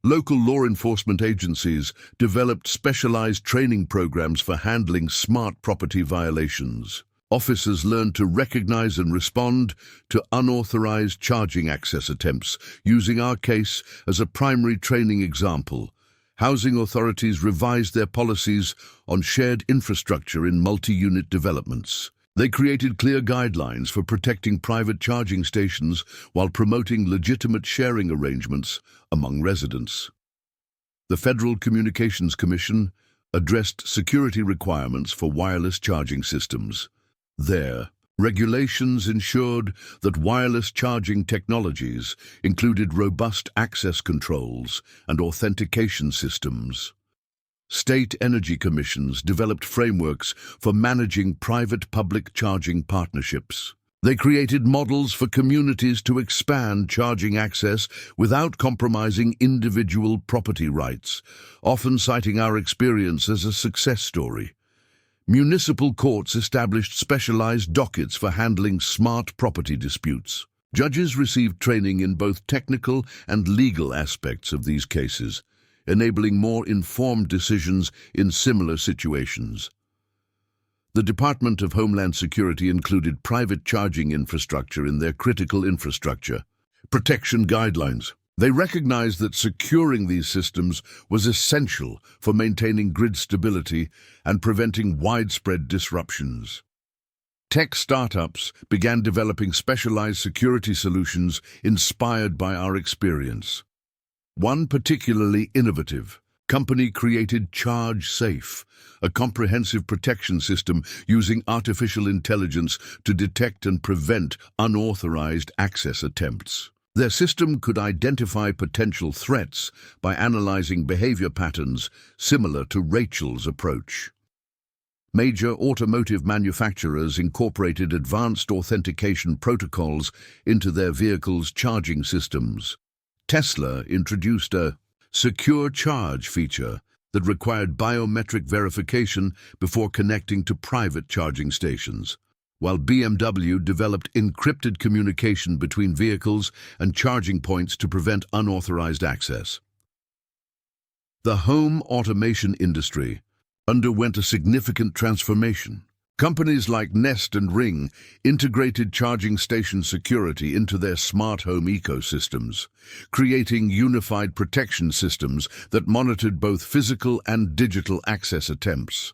Local law enforcement agencies developed specialized training programs for handling smart property violations. Officers learned to recognize and respond to unauthorized charging access attempts, using our case as a primary training example. Housing authorities revised their policies on shared infrastructure in multi-unit developments. They created clear guidelines for protecting private charging stations while promoting legitimate sharing arrangements among residents. The Federal Communications Commission addressed security requirements for wireless charging systems. Their regulations ensured that wireless charging technologies included robust access controls and authentication systems. State energy commissions developed frameworks for managing private-public charging partnerships. They created models for communities to expand charging access without compromising individual property rights, often citing our experience as a success story. Municipal courts established specialized dockets for handling smart property disputes. Judges received training in both technical and legal aspects of these cases, enabling more informed decisions in similar situations. The Department of Homeland Security included private charging infrastructure in their critical infrastructure protection guidelines. They recognized that securing these systems was essential for maintaining grid stability and preventing widespread disruptions. Tech startups began developing specialized security solutions inspired by our experience. One particularly innovative company created Charge Safe, a comprehensive protection system using artificial intelligence to detect and prevent unauthorized access attempts. Their system could identify potential threats by analyzing behavior patterns similar to Rachel's approach. Major automotive manufacturers incorporated advanced authentication protocols into their vehicles' charging systems. Tesla introduced a secure charge feature that required biometric verification before connecting to private charging stations, while BMW developed encrypted communication between vehicles and charging points to prevent unauthorized access. The home automation industry underwent a significant transformation. Companies like Nest and Ring integrated charging station security into their smart home ecosystems, creating unified protection systems that monitored both physical and digital access attempts.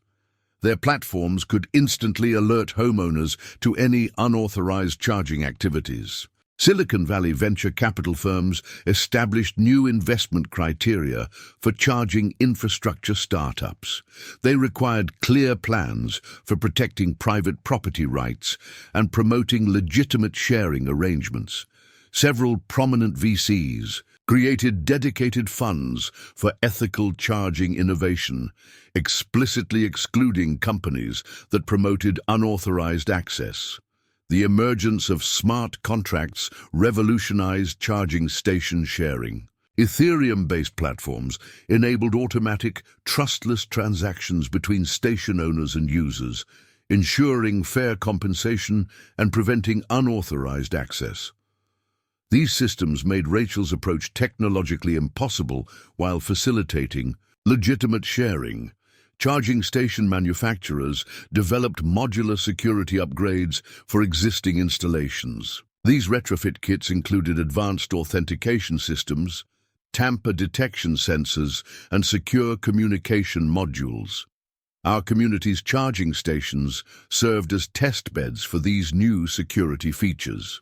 Their platforms could instantly alert homeowners to any unauthorized charging activities. Silicon Valley venture capital firms established new investment criteria for charging infrastructure startups. They required clear plans for protecting private property rights and promoting legitimate sharing arrangements. Several prominent VCs created dedicated funds for ethical charging innovation, explicitly excluding companies that promoted unauthorized access. The emergence of smart contracts revolutionized charging station sharing. Ethereum-based platforms enabled automatic, trustless transactions between station owners and users, ensuring fair compensation and preventing unauthorized access. These systems made Rachel's approach technologically impossible while facilitating legitimate sharing. Charging station manufacturers developed modular security upgrades for existing installations. These retrofit kits included advanced authentication systems, tamper detection sensors, and secure communication modules. Our community's charging stations served as test beds for these new security features.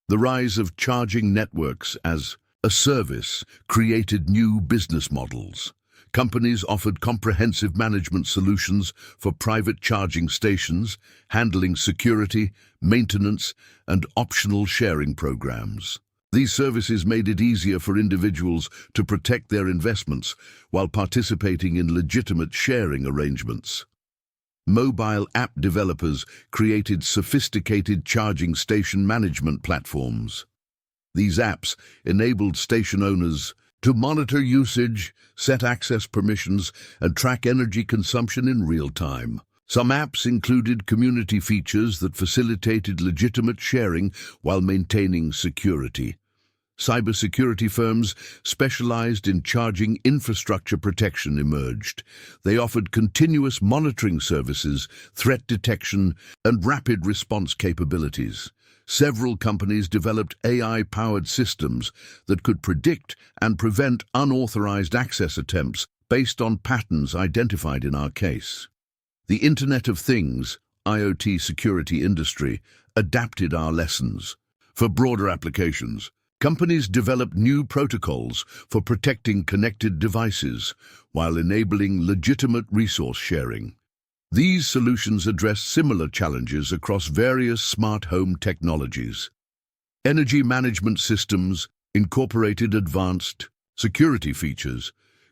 The rise of charging networks as a service created new business models. Companies offered comprehensive management solutions for private charging stations, handling security, maintenance, and optional sharing programs. These services made it easier for individuals to protect their investments while participating in legitimate sharing arrangements. Mobile app developers created sophisticated charging station management platforms. These apps enabled station owners to monitor usage, set access permissions, and track energy consumption in real time. Some apps included community features that facilitated legitimate sharing while maintaining security. Cybersecurity firms specialized in charging infrastructure protection emerged. They offered continuous monitoring services, threat detection, and rapid response capabilities. Several companies developed AI-powered systems that could predict and prevent unauthorized access attempts based on patterns identified in our case. The Internet of Things, IoT security industry, adapted our lessons. For broader applications, companies developed new protocols for protecting connected devices while enabling legitimate resource sharing. These solutions address similar challenges across various smart home technologies. Energy management systems incorporated advanced security features.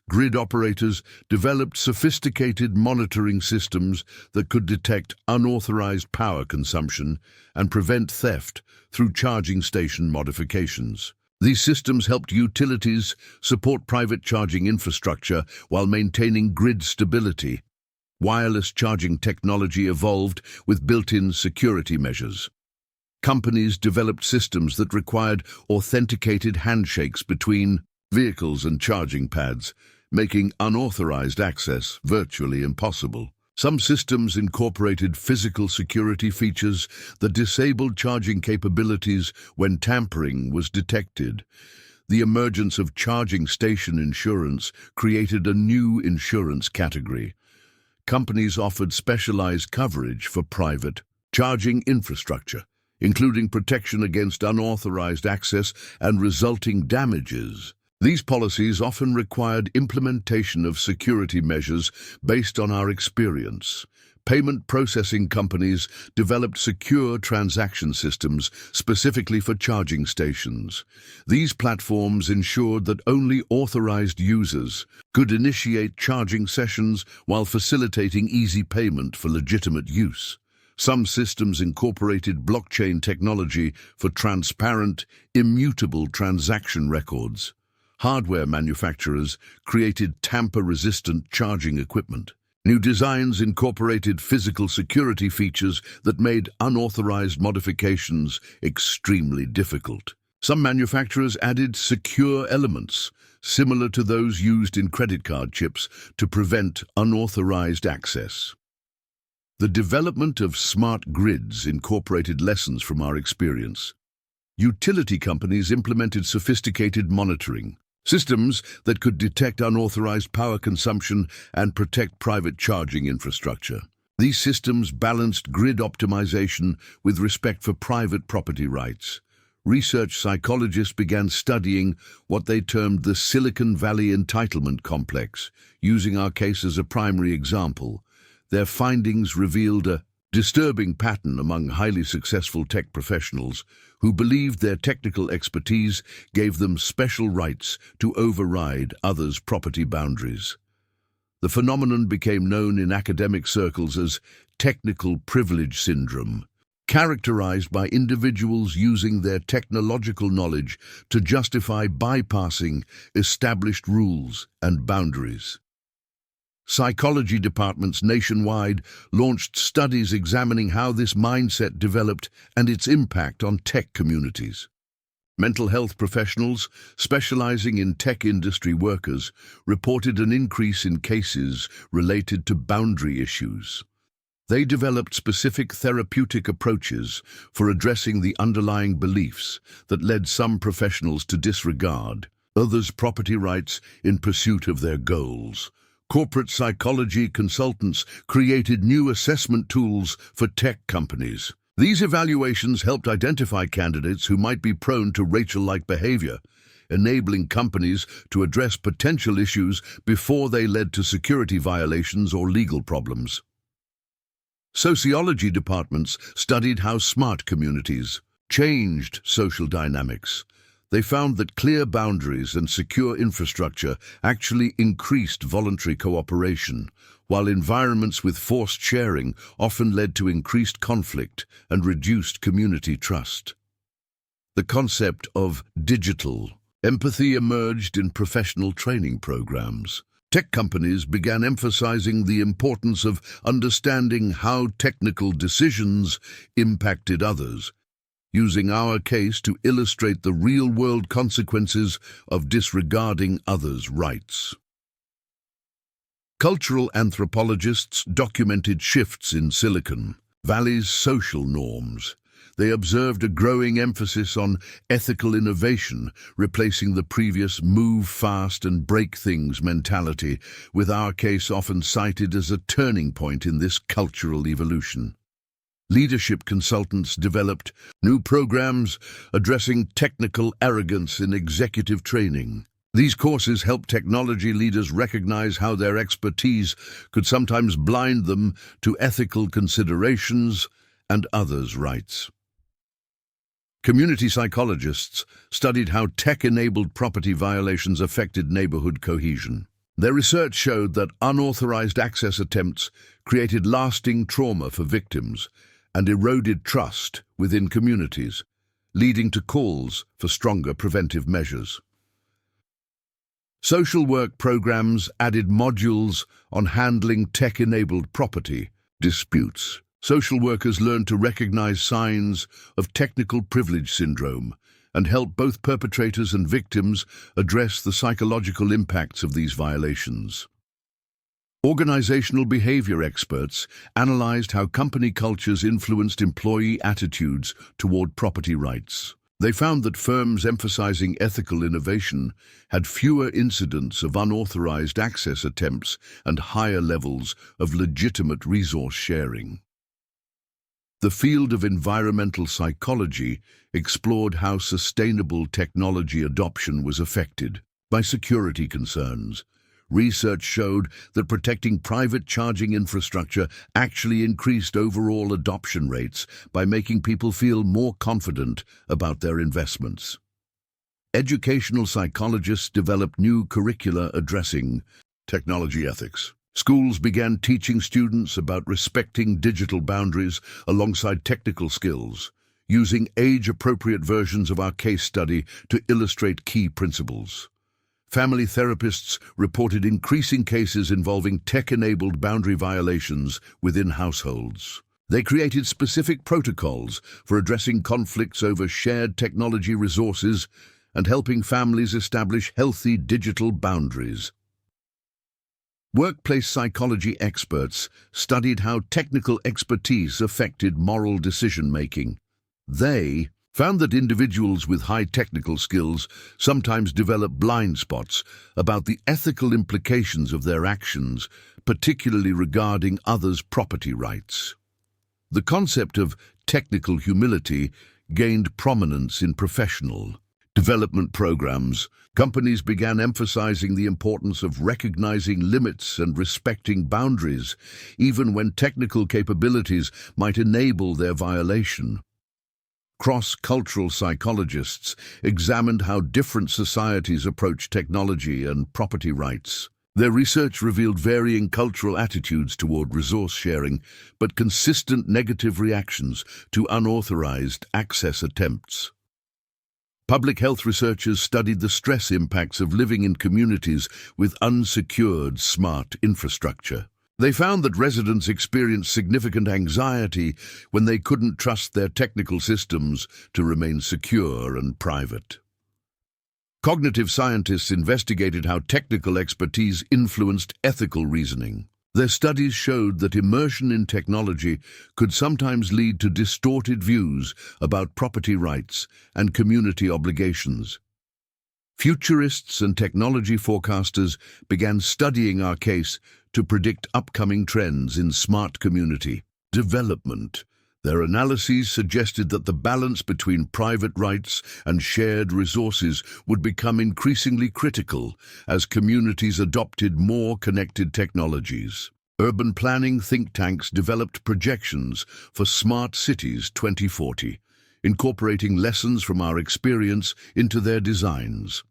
Grid operators developed sophisticated monitoring systems that could detect unauthorized power consumption and prevent theft through charging station modifications. These systems helped utilities support private charging infrastructure while maintaining grid stability. Wireless charging technology evolved with built-in security measures. Companies developed systems that required authenticated handshakes between vehicles and charging pads, making unauthorized access virtually impossible. Some systems incorporated physical security features that disabled charging capabilities when tampering was detected. The emergence of charging station insurance created a new insurance category. Companies offered specialized coverage for private charging infrastructure, including protection against unauthorized access and resulting damages. These policies often required implementation of security measures based on our experience. Payment processing companies developed secure transaction systems specifically for charging stations. These platforms ensured that only authorized users could initiate charging sessions while facilitating easy payment for legitimate use. Some systems incorporated blockchain technology for transparent, immutable transaction records. Hardware manufacturers created tamper-resistant charging equipment. New designs incorporated physical security features that made unauthorized modifications extremely difficult. Some manufacturers added secure elements, similar to those used in credit card chips, to prevent unauthorized access. The development of smart grids incorporated lessons from our experience. Utility companies implemented sophisticated monitoring systems that could detect unauthorized power consumption and protect private charging infrastructure. These systems balanced grid optimization with respect for private property rights. Research psychologists began studying what they termed the Silicon Valley entitlement complex, using our case as a primary example. Their findings revealed a disturbing pattern among highly successful tech professionals who believed their technical expertise gave them special rights to override others' property boundaries. The phenomenon became known in academic circles as technical privilege syndrome, characterized by individuals using their technological knowledge to justify bypassing established rules and boundaries. Psychology departments nationwide launched studies examining how this mindset developed and its impact on tech communities. Mental health professionals specializing in tech industry workers reported an increase in cases related to boundary issues. They developed specific therapeutic approaches for addressing the underlying beliefs that led some professionals to disregard others' property rights in pursuit of their goals. Corporate psychology consultants created new assessment tools for tech companies. These evaluations helped identify candidates who might be prone to Rachel-like behavior, enabling companies to address potential issues before they led to security violations or legal problems. Sociology departments studied how smart communities changed social dynamics. They found that clear boundaries and secure infrastructure actually increased voluntary cooperation, while environments with forced sharing often led to increased conflict and reduced community trust. The concept of digital empathy emerged in professional training programs. Tech companies began emphasizing the importance of understanding how technical decisions impacted others, using our case to illustrate the real-world consequences of disregarding others' rights. Cultural anthropologists documented shifts in Silicon Valley's social norms. They observed a growing emphasis on ethical innovation, replacing the previous move fast and break things mentality, with our case often cited as a turning point in this cultural evolution. Leadership consultants developed new programs addressing technical arrogance in executive training. These courses help technology leaders recognize how their expertise could sometimes blind them to ethical considerations and others' rights. Community psychologists studied how tech-enabled property violations affected neighborhood cohesion. Their research showed that unauthorized access attempts created lasting trauma for victims and eroded trust within communities, leading to calls for stronger preventive measures. Social work programs added modules on handling tech-enabled property disputes. Social workers learned to recognize signs of technical privilege syndrome and help both perpetrators and victims address the psychological impacts of these violations. Organizational behavior experts analyzed how company cultures influenced employee attitudes toward property rights. They found that firms emphasizing ethical innovation had fewer incidents of unauthorized access attempts and higher levels of legitimate resource sharing. The field of environmental psychology explored how sustainable technology adoption was affected by security concerns. Research showed that protecting private charging infrastructure actually increased overall adoption rates by making people feel more confident about their investments. Educational psychologists developed new curricula addressing technology ethics. Schools began teaching students about respecting digital boundaries alongside technical skills, using age-appropriate versions of our case study to illustrate key principles. Family therapists reported increasing cases involving tech-enabled boundary violations within households. They created specific protocols for addressing conflicts over shared technology resources and helping families establish healthy digital boundaries. Workplace psychology experts studied how technical expertise affected moral decision-making. They found that individuals with high technical skills sometimes develop blind spots about the ethical implications of their actions, particularly regarding others' property rights. The concept of technical humility gained prominence in professional development programs. Companies began emphasizing the importance of recognizing limits and respecting boundaries, even when technical capabilities might enable their violation. Cross-cultural psychologists examined how different societies approach technology and property rights. Their research revealed varying cultural attitudes toward resource sharing, but consistent negative reactions to unauthorized access attempts. Public health researchers studied the stress impacts of living in communities with unsecured smart infrastructure. They found that residents experienced significant anxiety when they couldn't trust their technical systems to remain secure and private. Cognitive scientists investigated how technical expertise influenced ethical reasoning. Their studies showed that immersion in technology could sometimes lead to distorted views about property rights and community obligations. Futurists and technology forecasters began studying our case to predict upcoming trends in smart community development. Their analyses suggested that the balance between private rights and shared resources would become increasingly critical as communities adopted more connected technologies. Urban planning think tanks developed projections for Smart Cities 2040, incorporating lessons from our experience into their designs.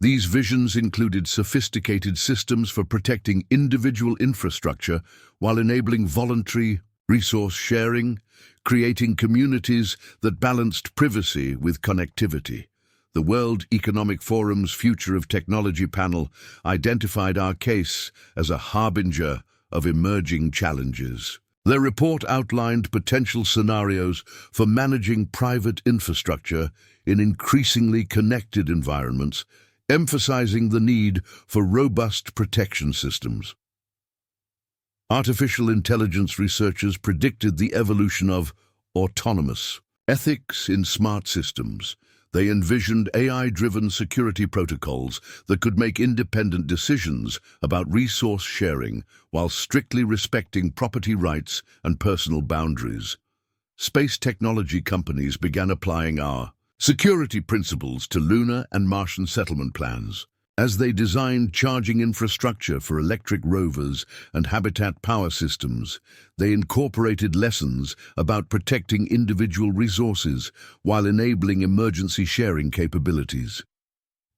These visions included sophisticated systems for protecting individual infrastructure while enabling voluntary resource sharing, creating communities that balanced privacy with connectivity. The World Economic Forum's Future of Technology panel identified our case as a harbinger of emerging challenges. Their report outlined potential scenarios for managing private infrastructure in increasingly connected environments, emphasizing the need for robust protection systems. Artificial intelligence researchers predicted the evolution of autonomous ethics in smart systems. They envisioned AI-driven security protocols that could make independent decisions about resource sharing while strictly respecting property rights and personal boundaries. Space technology companies began applying our security principles to lunar and Martian settlement plans. As they designed charging infrastructure for electric rovers and habitat power systems, they incorporated lessons about protecting individual resources while enabling emergency sharing capabilities.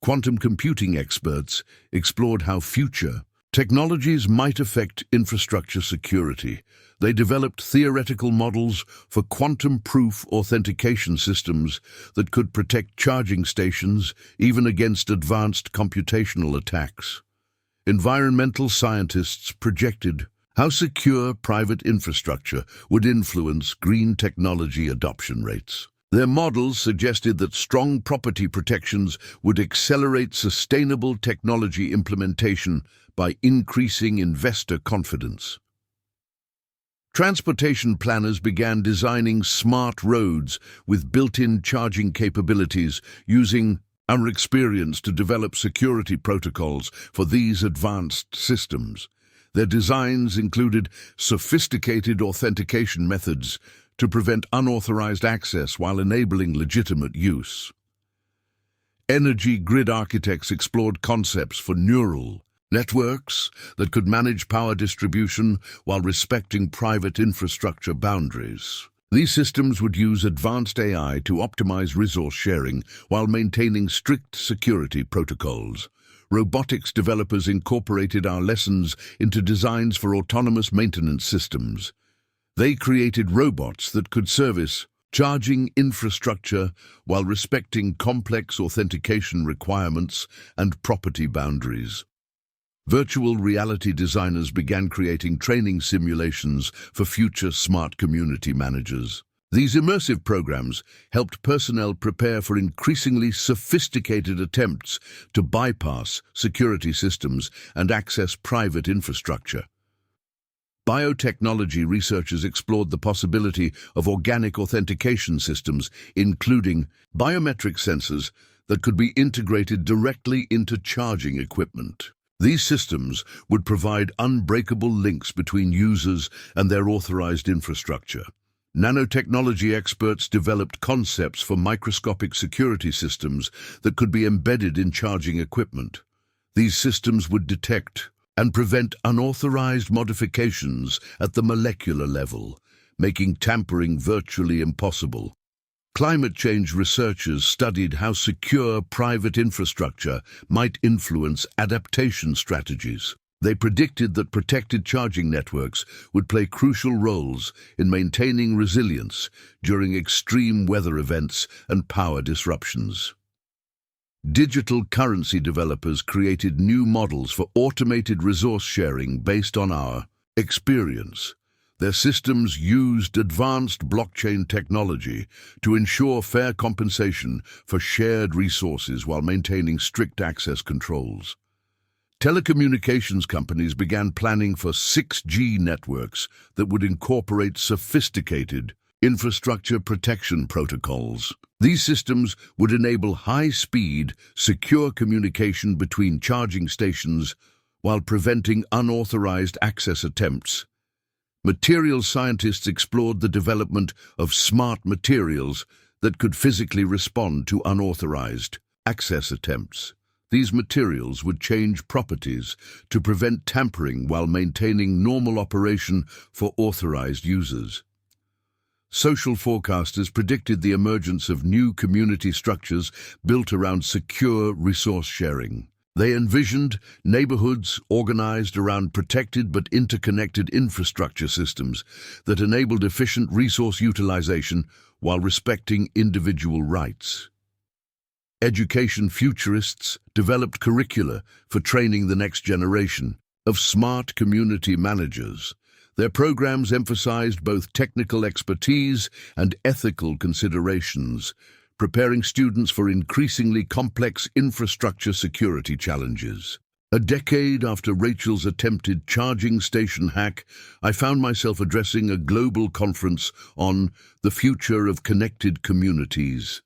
Quantum computing experts explored how future technologies might affect infrastructure security. They developed theoretical models for quantum-proof authentication systems that could protect charging stations even against advanced computational attacks. Environmental scientists projected how secure private infrastructure would influence green technology adoption rates. Their models suggested that strong property protections would accelerate sustainable technology implementation by increasing investor confidence. Transportation planners began designing smart roads with built-in charging capabilities, using our experience to develop security protocols for these advanced systems. Their designs included sophisticated authentication methods to prevent unauthorized access while enabling legitimate use. Energy grid architects explored concepts for neural networks that could manage power distribution while respecting private infrastructure boundaries. These systems would use advanced AI to optimize resource sharing while maintaining strict security protocols. Robotics developers incorporated our lessons into designs for autonomous maintenance systems. They created robots that could service charging infrastructure while respecting complex authentication requirements and property boundaries. Virtual reality designers began creating training simulations for future smart community managers. These immersive programs helped personnel prepare for increasingly sophisticated attempts to bypass security systems and access private infrastructure. Biotechnology researchers explored the possibility of organic authentication systems, including biometric sensors that could be integrated directly into charging equipment. These systems would provide unbreakable links between users and their authorized infrastructure. Nanotechnology experts developed concepts for microscopic security systems that could be embedded in charging equipment. These systems would detect and prevent unauthorized modifications at the molecular level, making tampering virtually impossible. Climate change researchers studied how secure private infrastructure might influence adaptation strategies. They predicted that protected charging networks would play crucial roles in maintaining resilience during extreme weather events and power disruptions. Digital currency developers created new models for automated resource sharing based on our experience. Their systems used advanced blockchain technology to ensure fair compensation for shared resources while maintaining strict access controls. Telecommunications companies began planning for 6G networks that would incorporate sophisticated infrastructure protection protocols. These systems would enable high-speed, secure communication between charging stations while preventing unauthorized access attempts. Materials scientists explored the development of smart materials that could physically respond to unauthorized access attempts. These materials would change properties to prevent tampering while maintaining normal operation for authorized users. Social forecasters predicted the emergence of new community structures built around secure resource sharing. They envisioned neighborhoods organized around protected but interconnected infrastructure systems that enabled efficient resource utilization while respecting individual rights. Education futurists developed curricula for training the next generation of smart community managers. Their programs emphasized both technical expertise and ethical considerations, preparing students for increasingly complex infrastructure security challenges. A decade after Rachel's attempted charging station hack, I found myself addressing a global conference on the future of connected communities.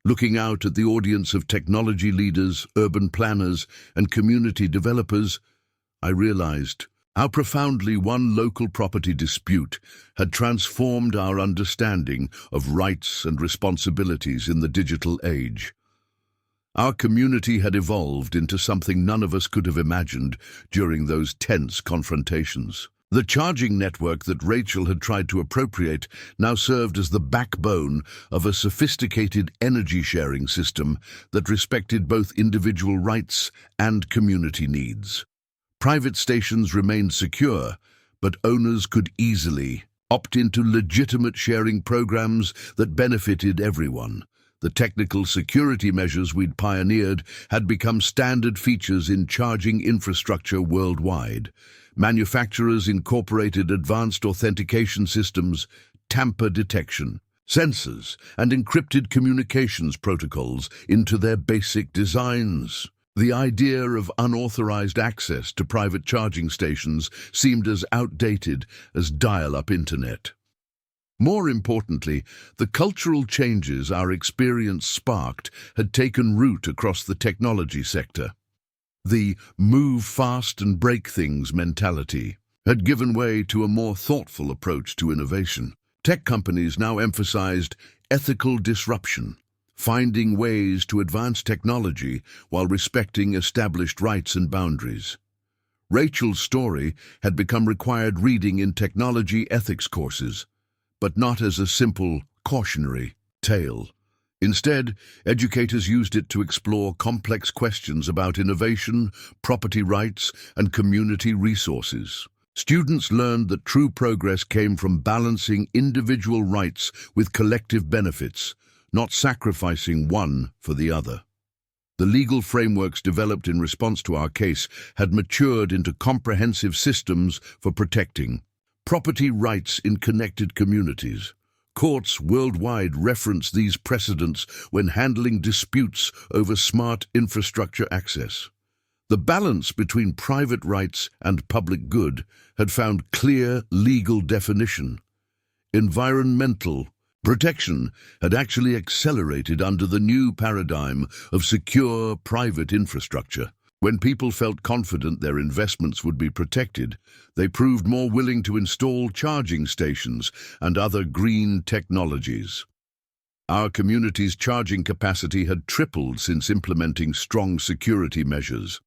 Looking out at the audience of technology leaders, urban planners, and community developers, I realized how profoundly one local property dispute had transformed our understanding of rights and responsibilities in the digital age. Our community had evolved into something none of us could have imagined during those tense confrontations. The charging network that Rachel had tried to appropriate now served as the backbone of a sophisticated energy-sharing system that respected both individual rights and community needs. Private stations remained secure, but owners could easily opt into legitimate sharing programs that benefited everyone. The technical security measures we'd pioneered had become standard features in charging infrastructure worldwide. Manufacturers incorporated advanced authentication systems, tamper detection, sensors, and encrypted communications protocols into their basic designs. The idea of unauthorized access to private charging stations seemed as outdated as dial-up internet. More importantly, the cultural changes our experience sparked had taken root across the technology sector. The move fast and break things mentality had given way to a more thoughtful approach to innovation. Tech companies now emphasized ethical disruption, finding ways to advance technology while respecting established rights and boundaries. Rachel's story had become required reading in technology ethics courses, but not as a simple cautionary tale. Instead, educators used it to explore complex questions about innovation, property rights, and community resources. Students learned that true progress came from balancing individual rights with collective benefits, not sacrificing one for the other. The legal frameworks developed in response to our case had matured into comprehensive systems for protecting property rights in connected communities. Courts worldwide reference these precedents when handling disputes over smart infrastructure access. The balance between private rights and public good had found clear legal definition. Environmental protection had actually accelerated under the new paradigm of secure private infrastructure. When people felt confident their investments would be protected, they proved more willing to install charging stations and other green technologies. Our community's charging capacity had tripled since implementing strong security measures.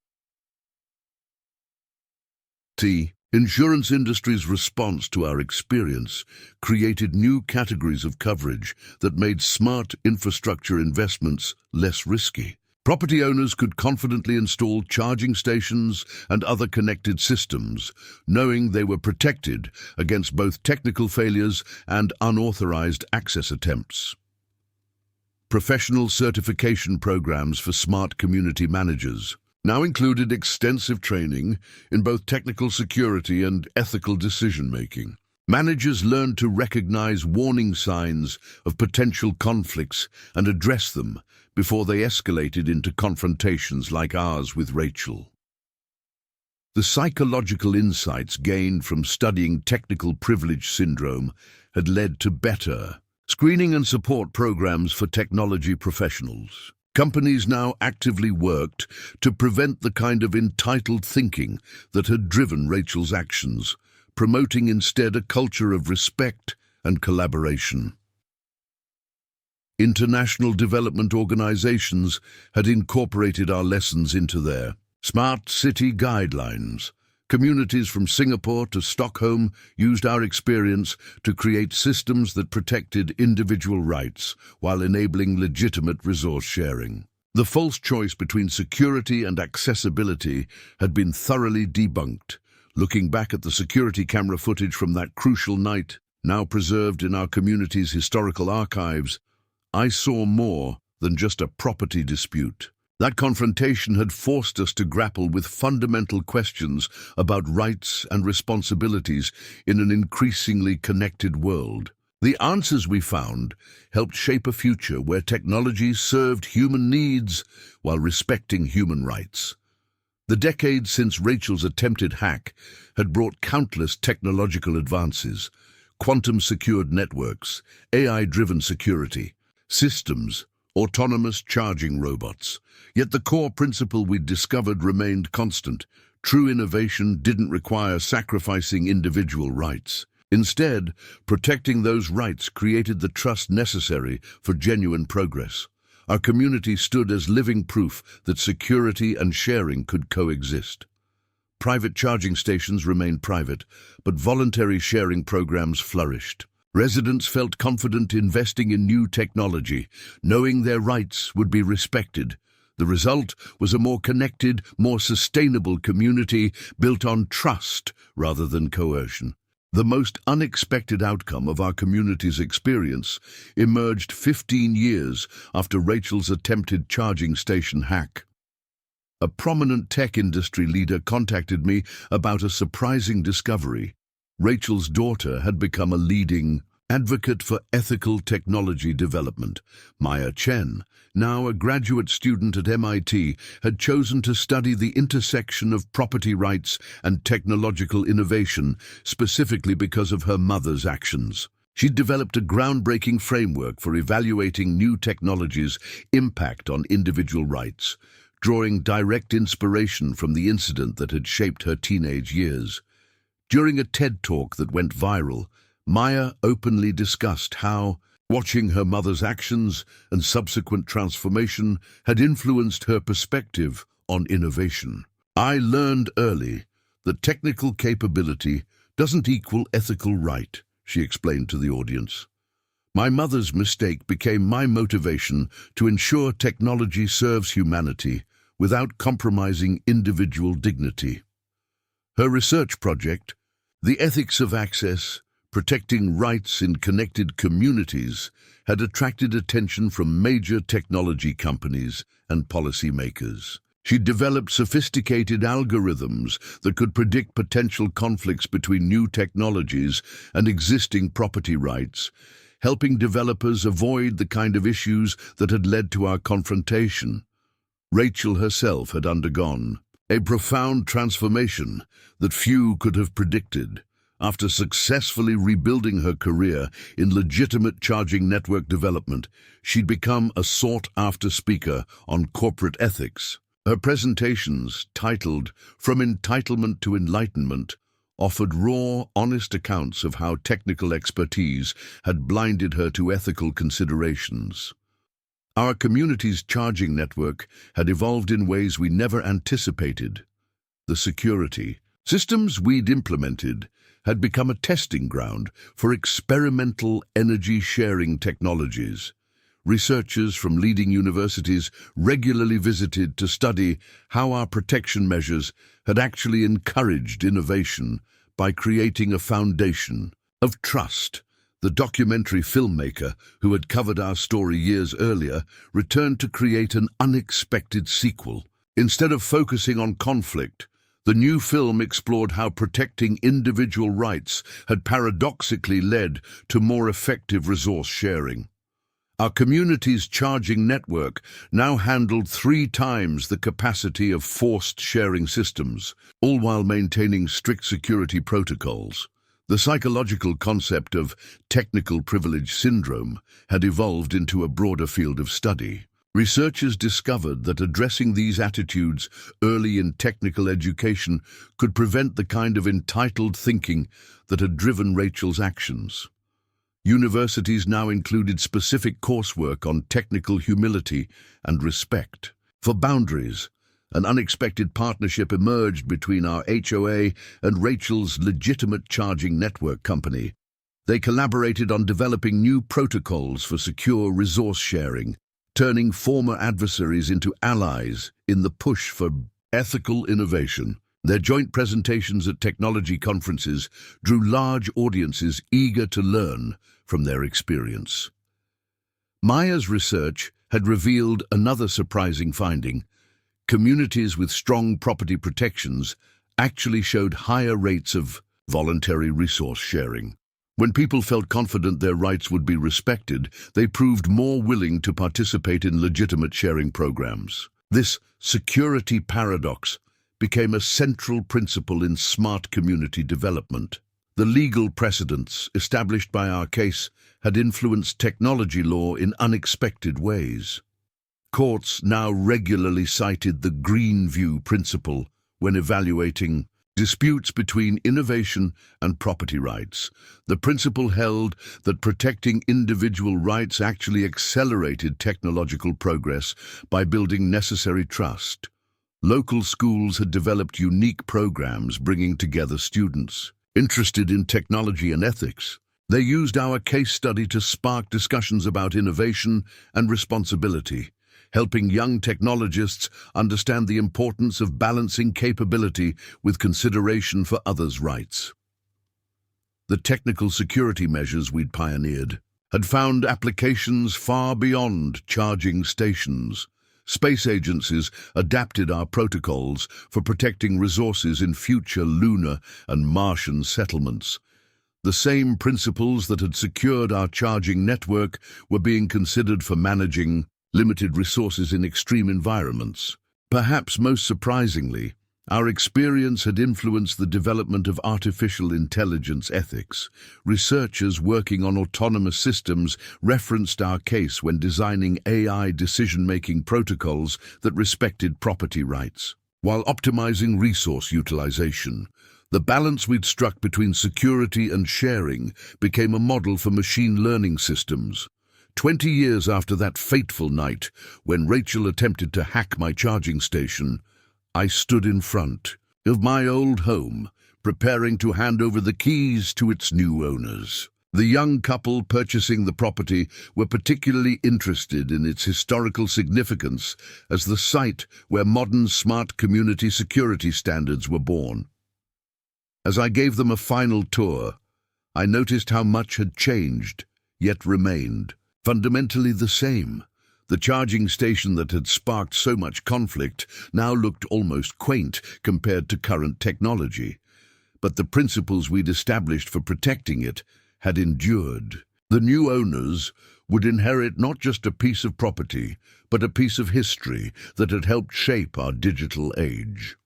The insurance industry's response to our experience created new categories of coverage that made smart infrastructure investments less risky. Property owners could confidently install charging stations and other connected systems, knowing they were protected against both technical failures and unauthorized access attempts. Professional certification programs for smart community managers now included extensive training in both technical security and ethical decision-making. Managers learned to recognize warning signs of potential conflicts and address them before they escalated into confrontations like ours with Rachel. The psychological insights gained from studying technical privilege syndrome had led to better screening and support programs for technology professionals. Companies now actively worked to prevent the kind of entitled thinking that had driven Rachel's actions, promoting instead a culture of respect and collaboration. International development organizations had incorporated our lessons into their smart city guidelines. Communities from Singapore to Stockholm used our experience to create systems that protected individual rights while enabling legitimate resource sharing. The false choice between security and accessibility had been thoroughly debunked. Looking back at the security camera footage from that crucial night, now preserved in our community's historical archives, I saw more than just a property dispute. That confrontation had forced us to grapple with fundamental questions about rights and responsibilities in an increasingly connected world. The answers we found helped shape a future where technology served human needs while respecting human rights. The decades since Rachel's attempted hack had brought countless technological advances: quantum-secured networks, AI-driven security, systems, autonomous charging robots. Yet the core principle we'd discovered remained constant. True innovation didn't require sacrificing individual rights. Instead, protecting those rights created the trust necessary for genuine progress. Our community stood as living proof that security and sharing could coexist. Private charging stations remained private, but voluntary sharing programs flourished. Residents felt confident investing in new technology, knowing their rights would be respected. The result was a more connected, more sustainable community built on trust rather than coercion. The most unexpected outcome of our community's experience emerged 15 years after Rachel's attempted charging station hack. A prominent tech industry leader contacted me about a surprising discovery. Rachel's daughter had become a leading advocate for ethical technology development. Maya Chen, now a graduate student at MIT, had chosen to study the intersection of property rights and technological innovation, specifically because of her mother's actions. She'd developed a groundbreaking framework for evaluating new technologies' impact on individual rights, drawing direct inspiration from the incident that had shaped her teenage years. During a TED Talk that went viral, Maya openly discussed how watching her mother's actions and subsequent transformation had influenced her perspective on innovation. I learned early that technical capability doesn't equal ethical right, she explained to the audience. My mother's mistake became my motivation to ensure technology serves humanity without compromising individual dignity. Her research project, The Ethics of Access, Protecting Rights in Connected Communities, had attracted attention from major technology companies and policymakers. She developed sophisticated algorithms that could predict potential conflicts between new technologies and existing property rights, helping developers avoid the kind of issues that had led to our confrontation. Rachel herself had undergone a profound transformation that few could have predicted. After successfully rebuilding her career in legitimate charging network development, she'd become a sought-after speaker on corporate ethics. Her presentations, titled From Entitlement to Enlightenment, offered raw, honest accounts of how technical expertise had blinded her to ethical considerations. Our community's charging network had evolved in ways we never anticipated. The security systems we'd implemented had become a testing ground for experimental energy-sharing technologies. Researchers from leading universities regularly visited to study how our protection measures had actually encouraged innovation by creating a foundation of trust. The documentary filmmaker who had covered our story years earlier returned to create an unexpected sequel. Instead of focusing on conflict, the new film explored how protecting individual rights had paradoxically led to more effective resource sharing. Our community's charging network now handled 3 times the capacity of forced sharing systems, all while maintaining strict security protocols. The psychological concept of technical privilege syndrome had evolved into a broader field of study. Researchers discovered that addressing these attitudes early in technical education could prevent the kind of entitled thinking that had driven Rachel's actions. Universities now included specific coursework on technical humility and respect for boundaries. An unexpected partnership emerged between our HOA and Rachel's legitimate charging network company. They collaborated on developing new protocols for secure resource sharing, turning former adversaries into allies in the push for ethical innovation. Their joint presentations at technology conferences drew large audiences eager to learn from their experience. Maya's research had revealed another surprising finding. Communities with strong property protections actually showed higher rates of voluntary resource sharing. When people felt confident their rights would be respected, they proved more willing to participate in legitimate sharing programs. This security paradox became a central principle in smart community development. The legal precedents established by our case had influenced technology law in unexpected ways. Courts now regularly cited the GreenView principle when evaluating disputes between innovation and property rights. The principle held that protecting individual rights actually accelerated technological progress by building necessary trust. Local schools had developed unique programs bringing together students interested in technology and ethics. They used our case study to spark discussions about innovation and responsibility, helping young technologists understand the importance of balancing capability with consideration for others' rights. The technical security measures we'd pioneered had found applications far beyond charging stations. Space agencies adapted our protocols for protecting resources in future lunar and Martian settlements. The same principles that had secured our charging network were being considered for managing limited resources in extreme environments. Perhaps most surprisingly, our experience had influenced the development of artificial intelligence ethics. Researchers working on autonomous systems referenced our case when designing AI decision-making protocols that respected property rights, while optimizing resource utilization. The balance we'd struck between security and sharing became a model for machine learning systems. 20 years after that fateful night, when Rachel attempted to hack my charging station, I stood in front of my old home, preparing to hand over the keys to its new owners. The young couple purchasing the property were particularly interested in its historical significance as the site where modern smart community security standards were born. As I gave them a final tour, I noticed how much had changed, yet remained fundamentally the same. The charging station that had sparked so much conflict now looked almost quaint compared to current technology. But the principles we'd established for protecting it had endured. The new owners would inherit not just a piece of property, but a piece of history that had helped shape our digital age.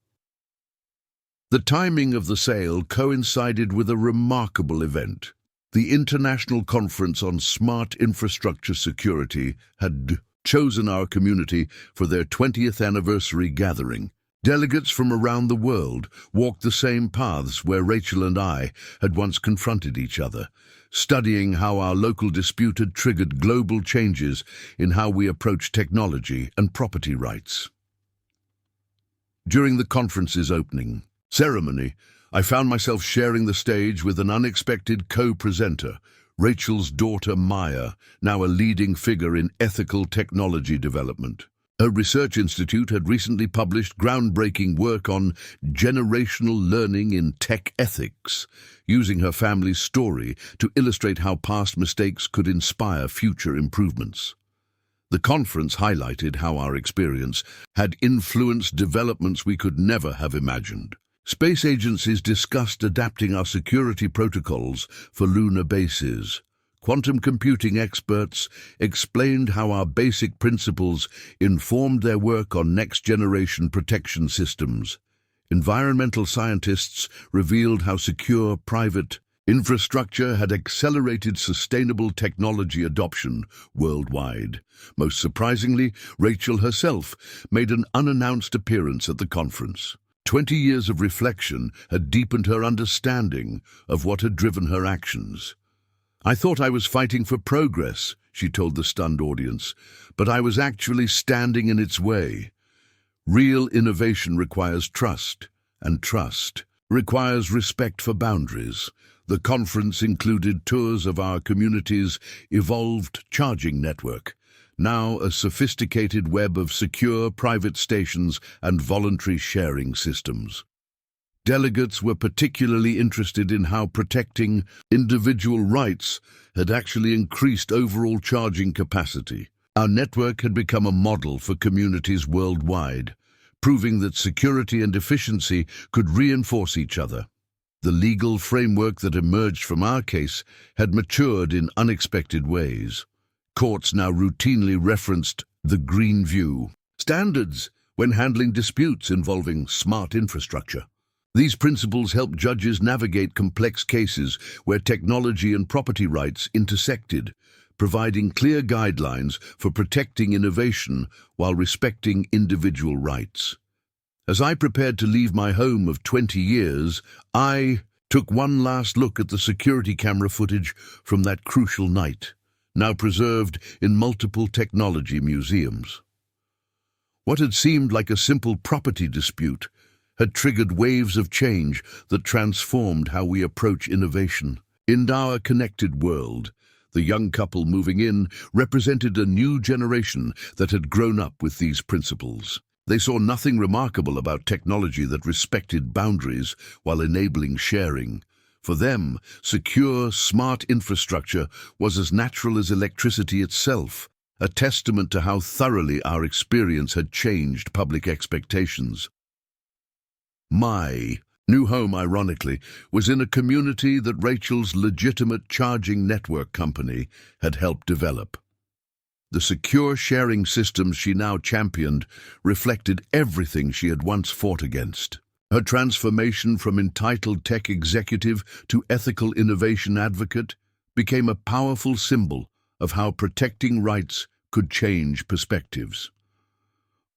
The timing of the sale coincided with a remarkable event. The International Conference on Smart Infrastructure Security had chosen our community for their 20th anniversary gathering. Delegates from around the world walked the same paths where Rachel and I had once confronted each other, studying how our local dispute had triggered global changes in how we approach technology and property rights. During the conference's opening ceremony, I found myself sharing the stage with an unexpected co-presenter, Rachel's daughter Maya, now a leading figure in ethical technology development. Her research institute had recently published groundbreaking work on generational learning in tech ethics, using her family's story to illustrate how past mistakes could inspire future improvements. The conference highlighted how our experience had influenced developments we could never have imagined. Space agencies discussed adapting our security protocols for lunar bases. Quantum computing experts explained how our basic principles informed their work on next-generation protection systems. Environmental scientists revealed how secure private infrastructure had accelerated sustainable technology adoption worldwide. Most surprisingly, Rachel herself made an unannounced appearance at the conference. 20 years of reflection had deepened her understanding of what had driven her actions. "I thought I was fighting for progress," she told the stunned audience, "but I was actually standing in its way. Real innovation requires trust, and trust requires respect for boundaries." The conference included tours of our community's evolved charging network, now a sophisticated web of secure private stations and voluntary sharing systems. Delegates were particularly interested in how protecting individual rights had actually increased overall charging capacity. Our network had become a model for communities worldwide, proving that security and efficiency could reinforce each other. The legal framework that emerged from our case had matured in unexpected ways. Courts now routinely referenced the GreenView standards when handling disputes involving smart infrastructure. These principles help judges navigate complex cases where technology and property rights intersected, providing clear guidelines for protecting innovation while respecting individual rights. As I prepared to leave my home of 20 years, I took one last look at the security camera footage from that crucial night, now preserved in multiple technology museums. What had seemed like a simple property dispute had triggered waves of change that transformed how we approach innovation. In our connected world, the young couple moving in represented a new generation that had grown up with these principles. They saw nothing remarkable about technology that respected boundaries while enabling sharing. For them, secure, smart infrastructure was as natural as electricity itself, a testament to how thoroughly our experience had changed public expectations. My new home, ironically, was in a community that Rachel's legitimate charging network company had helped develop. The secure sharing systems she now championed reflected everything she had once fought against. Her transformation from entitled tech executive to ethical innovation advocate became a powerful symbol of how protecting rights could change perspectives.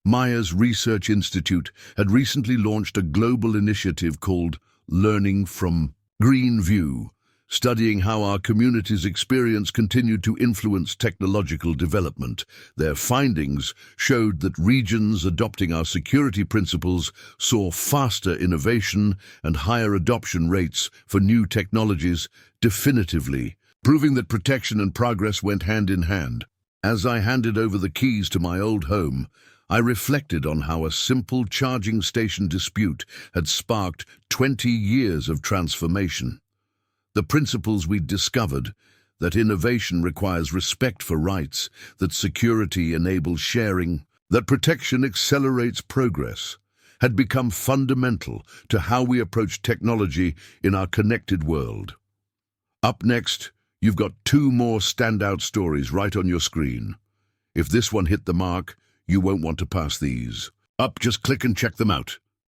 Maya's Research Institute had recently launched a global initiative called learning from GreenView, studying how our community's experience continued to influence technological development. Their findings showed that regions adopting our security principles saw faster innovation and higher adoption rates for new technologies, definitively proving that protection and progress went hand in hand. As I handed over the keys to my old home, I reflected on how a simple charging station dispute had sparked 20 years of transformation. The principles we'd discovered, that innovation requires respect for rights, that security enables sharing, that protection accelerates progress, had become fundamental to how we approach technology in our connected world. Up next, you've got two more standout stories right on your screen. If this one hit the mark, you won't want to pass these. Up, just click and check them out.